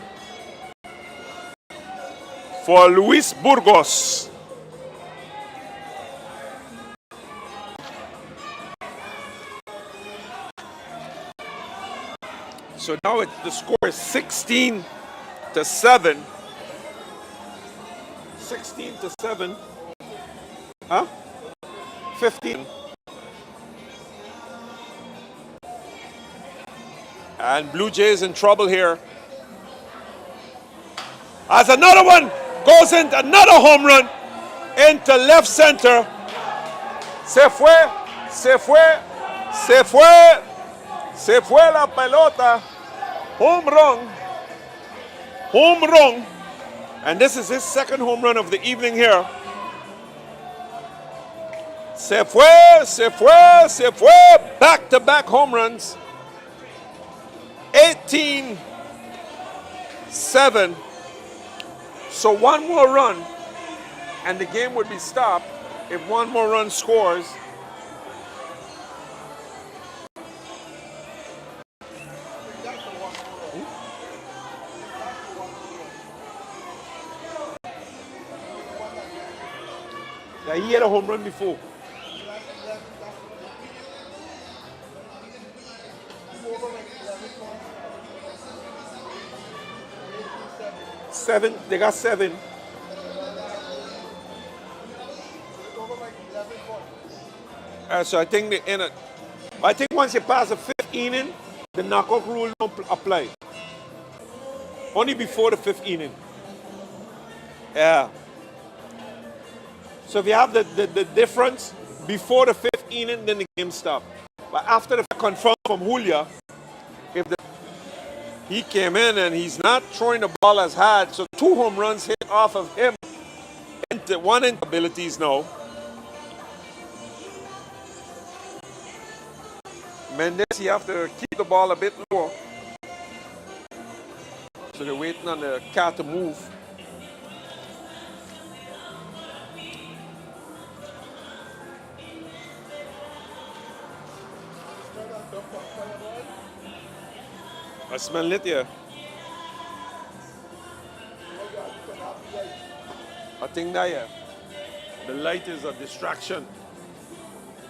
for Luis Burgos. So now the score is 16-7. 16-7. Huh? 15. And Blue Jays in trouble here. As another one goes into another home run into left center. Se fue, se fue, se fue, se fue la pelota. Home run. Home run. And this is his second home run of the evening here. Se fue, se fue, se fue. Back-to-back home runs. 18-7. So one more run, and the game would be stopped if one more run scores. Yeah, he had a home run before. Seven, they got 7. So I think I think once you pass the 5th inning, the knockout rule don't apply. Only before the 5th inning. Yeah. So if you have the difference before the 5th inning, then the game stops. But after the confirm from Julia, if he came in and he's not throwing the ball as hard, so 2 home runs hit off of him. One into abilities now. Mendez, you have to keep the ball a bit lower. So they're waiting on the cat to move. I smell it here. I think that, yeah. The light is a distraction.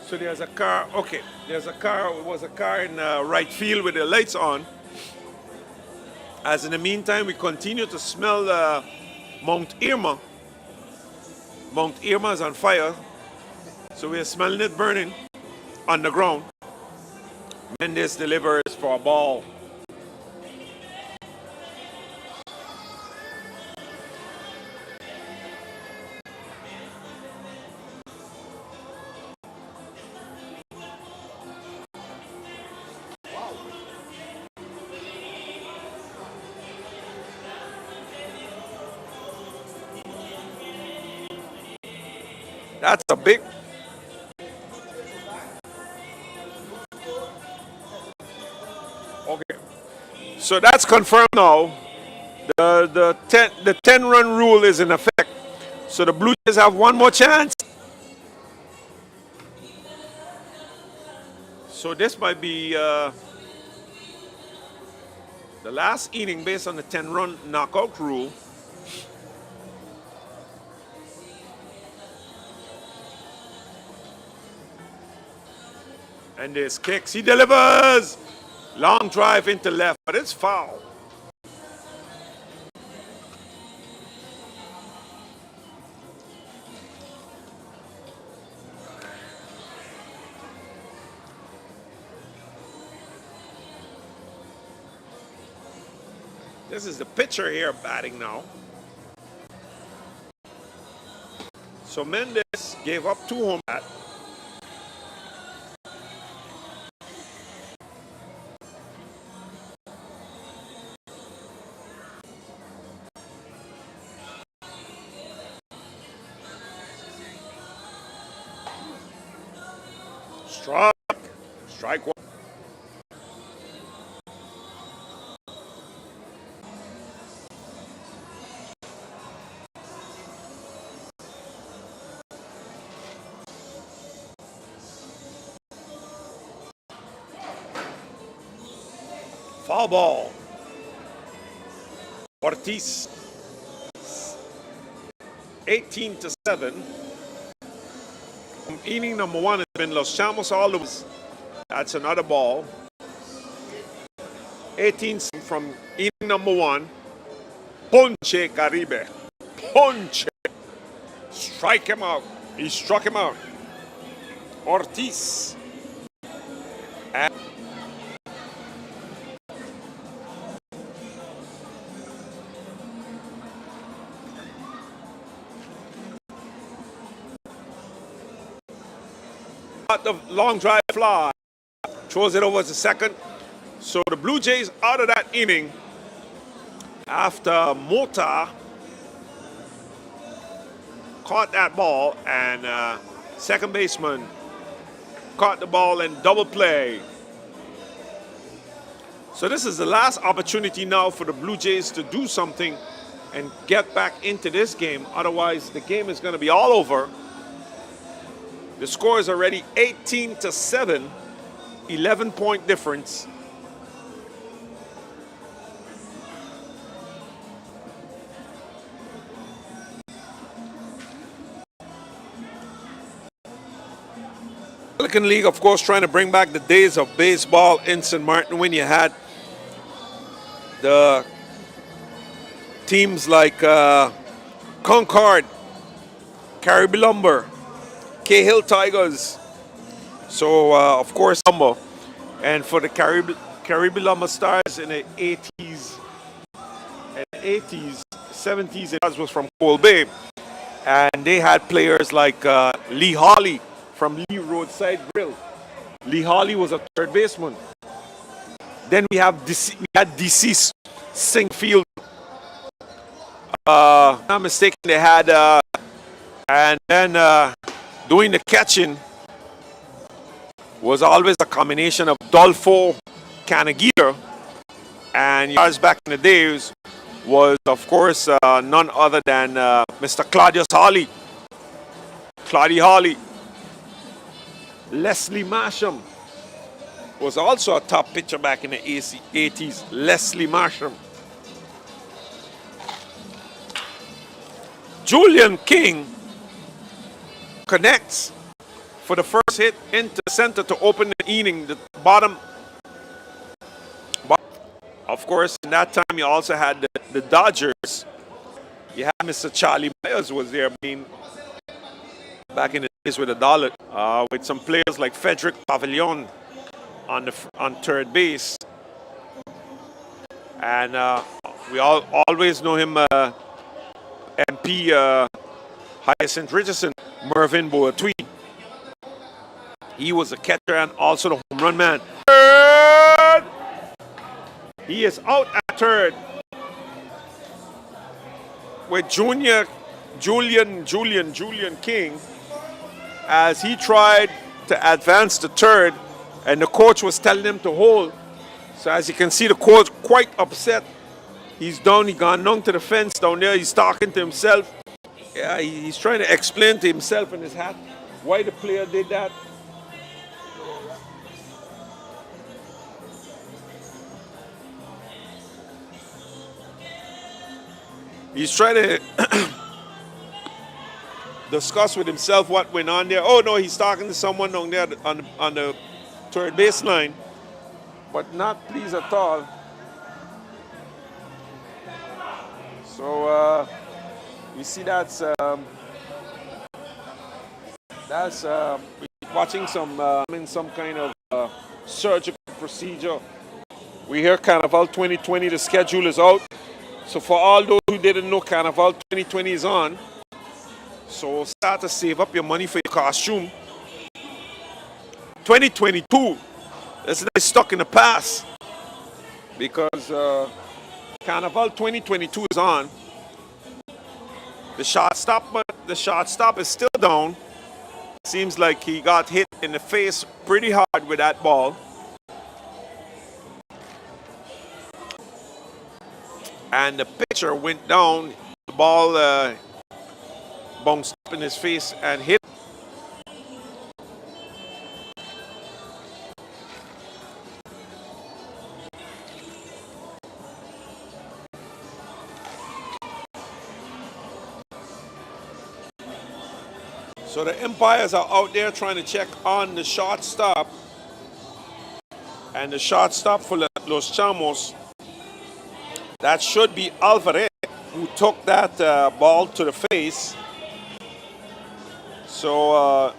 So there's a car, okay, there's a car, it was a car in right field with the lights on. As in the meantime, we continue to smell 𝒚𝒐𝒖𝒓. 𝒚𝒐𝒖𝒓 is on fire. So we're smelling it burning on the ground. Mendez delivers for a ball. That's a big. Okay. So that's confirmed now. The 10-run rule is in effect. So the Blue Jays have one more chance. So this might be the last inning based on the 10-run knockout rule. And this kicks, he delivers! Long drive into left, but it's foul. This is the pitcher here batting now. So Mendez gave up 2 home runs. Strike 1. Foul ball. Ortiz. 18-7. Inning number 1 has been Los Chamos all the way. That's another ball. 18 from inning number 1. 𝒚𝒐𝒖𝒓. Ponche. Strike him out. He struck him out. Ortiz. And got the long drive fly. Throws it over to second. So the Blue Jays out of that inning after Mota caught that ball and second baseman caught the ball in double play. So this is the last opportunity now for the Blue Jays to do something and get back into this game. Otherwise, the game is going to be all over. The score is already 18-7, 11-point difference. Pelican League, of course, trying to bring back the days of baseball in St. Martin when you had the teams like Concord, Caribbean Lumber, Cahill Tigers. So, of course, Lumber. And for the Caribbean Lumber Stars in the 80s, and 80s, 70s, it was from Coal Bay. And they had players like Lee Hawley from Lee Roadside Grill. Lee Hawley was a third baseman. Then we had deceased Singfield. If I'm not mistaken, they had, and then doing the catching was always a combination of Dolfo Canagita and yards back in the days was, of course, none other than Mr. Claudius Hawley. Claudia Hawley. Leslie Marsham was also a top pitcher back in the 80s. Leslie Marsham. Julian King connects for the first hit into center to open the inning, the bottom. Of course, in that time, you also had the Dodgers. You had Mr. Charlie Myers was there, being back in the days with a dollar, with some players like Frederick Pavilion on third base. And we always know him, MP Hyacinth Richardson, Mervyn Boatwee. He was a catcher and also the home run man. Third! He is out at third with Julian King as he tried to advance to third, and the coach was telling him to hold. So as you can see, the coach quite upset. He's down, he gone down to the fence down there. He's talking to himself. Yeah, he's trying to explain to himself and his hat why the player did that. He's trying to discuss with himself what went on there. Oh no, he's talking to someone down there on the third baseline, but not pleased at all. So you see that's watching some in some kind of surgical procedure. We hear Carnival 2020, the schedule is out. So for all those who didn't know, Carnival 2020 is on. So start to save up your money for your costume. 2022 is stuck in the past because Carnival 2022 is on. The shortstop is still down. Seems like he got hit in the face pretty hard with that ball. And the pitcher went down, the ball bounced up in his face and hit. So the umpires are out there trying to check on the shortstop. And the shortstop for Los Chamos, that should be Alvarez, who took that ball to the face. So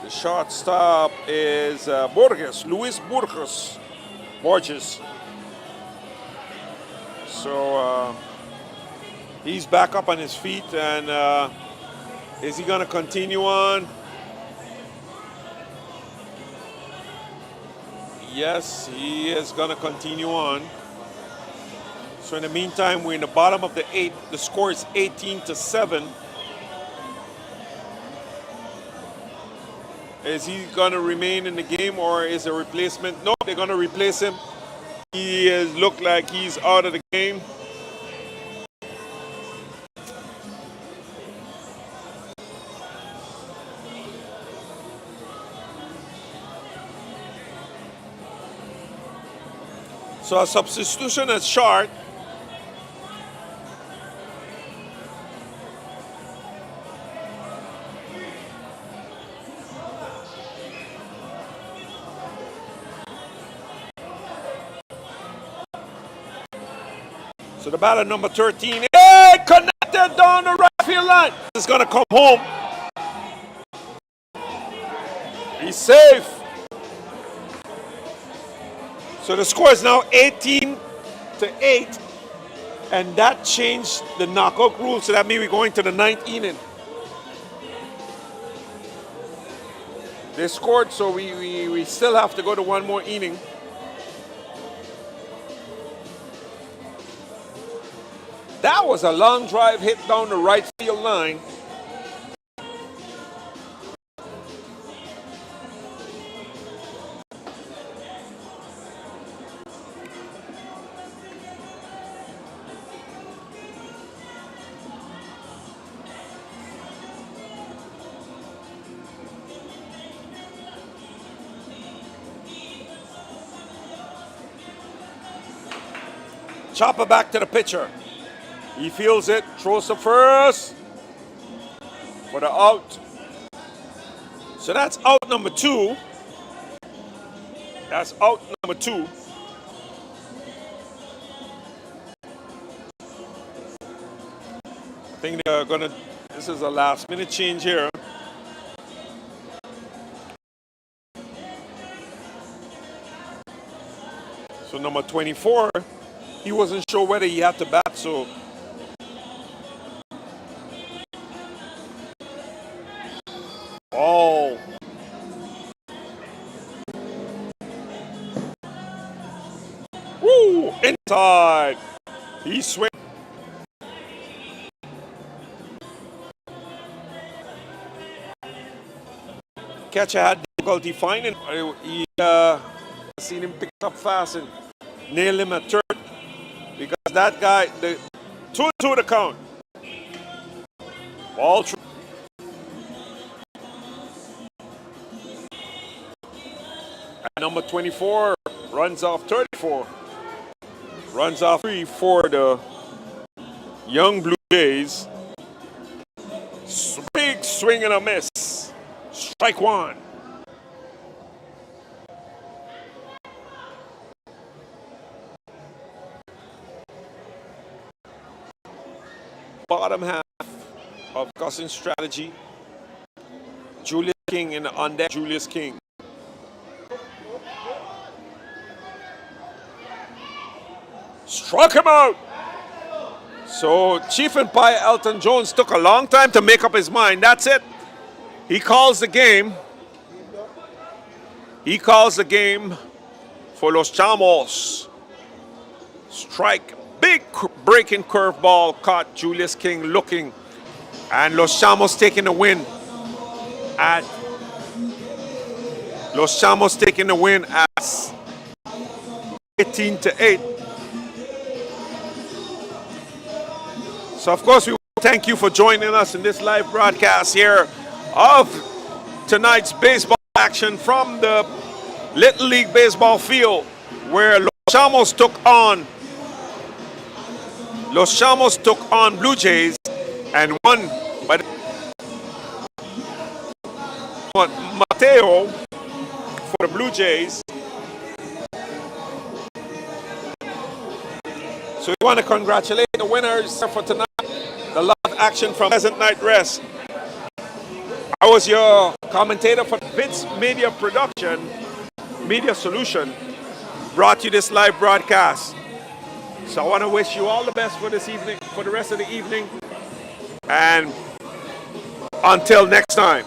the shortstop is Luis Borges. So He's back up on his feet, and is he going to continue on? Yes, he is going to continue on. So in the meantime, we're in the bottom of the 8th. The score is 18-7. Is he going to remain in the game, or is a replacement? No, they're going to replace him. He has looked like he's out of the game. So a substitution is short. So the batter number 13, hey, connected down the right field line. He's going to come home. He's safe. So the score is now 18-8, and that changed the knockout rule. So that means we're going to the 9th inning. They scored, so we still have to go to one more inning. That was a long drive hit down the right field line. Chopper back to the pitcher. He feels it, throws to first for the out. So that's out number 2. That's out number 2. I think they're gonna, this is a last minute change here. So number 24, he wasn't sure whether he had to bat, so oh. Woo! Inside. He swings. Catcher had difficulty finding. He seen him pick up fast and nail him at third. Because that guy, the 2-2 the count. Ball through. And number 24 runs off 34. Runs off 3 for the young Blue Jays. Big swing and a miss. Strike 1. Bottom half of Cousin's strategy. Julius King in the on deck. Julius King. Struck him out. So Chief Umpire Elton Jones took a long time to make up his mind. That's it. He calls the game. He calls the game for Los Chamos. Strike. Big breaking curveball caught Julius King looking. And Los Chamos taking the win at Los Chamos taking the win as 18-8. So of course we thank you for joining us in this live broadcast here of tonight's baseball action from the Little League baseball field, where Los Chamos took on Blue Jays and won by Mateo for the Blue Jays. So we want to congratulate the winners for tonight, the live action from Pleasant Night Rest. I was your commentator for 𝒕𝒐 Media Production, Media Solution, brought you this live broadcast. So I want to wish you all the best for this evening. for the rest of the evening. And until next time.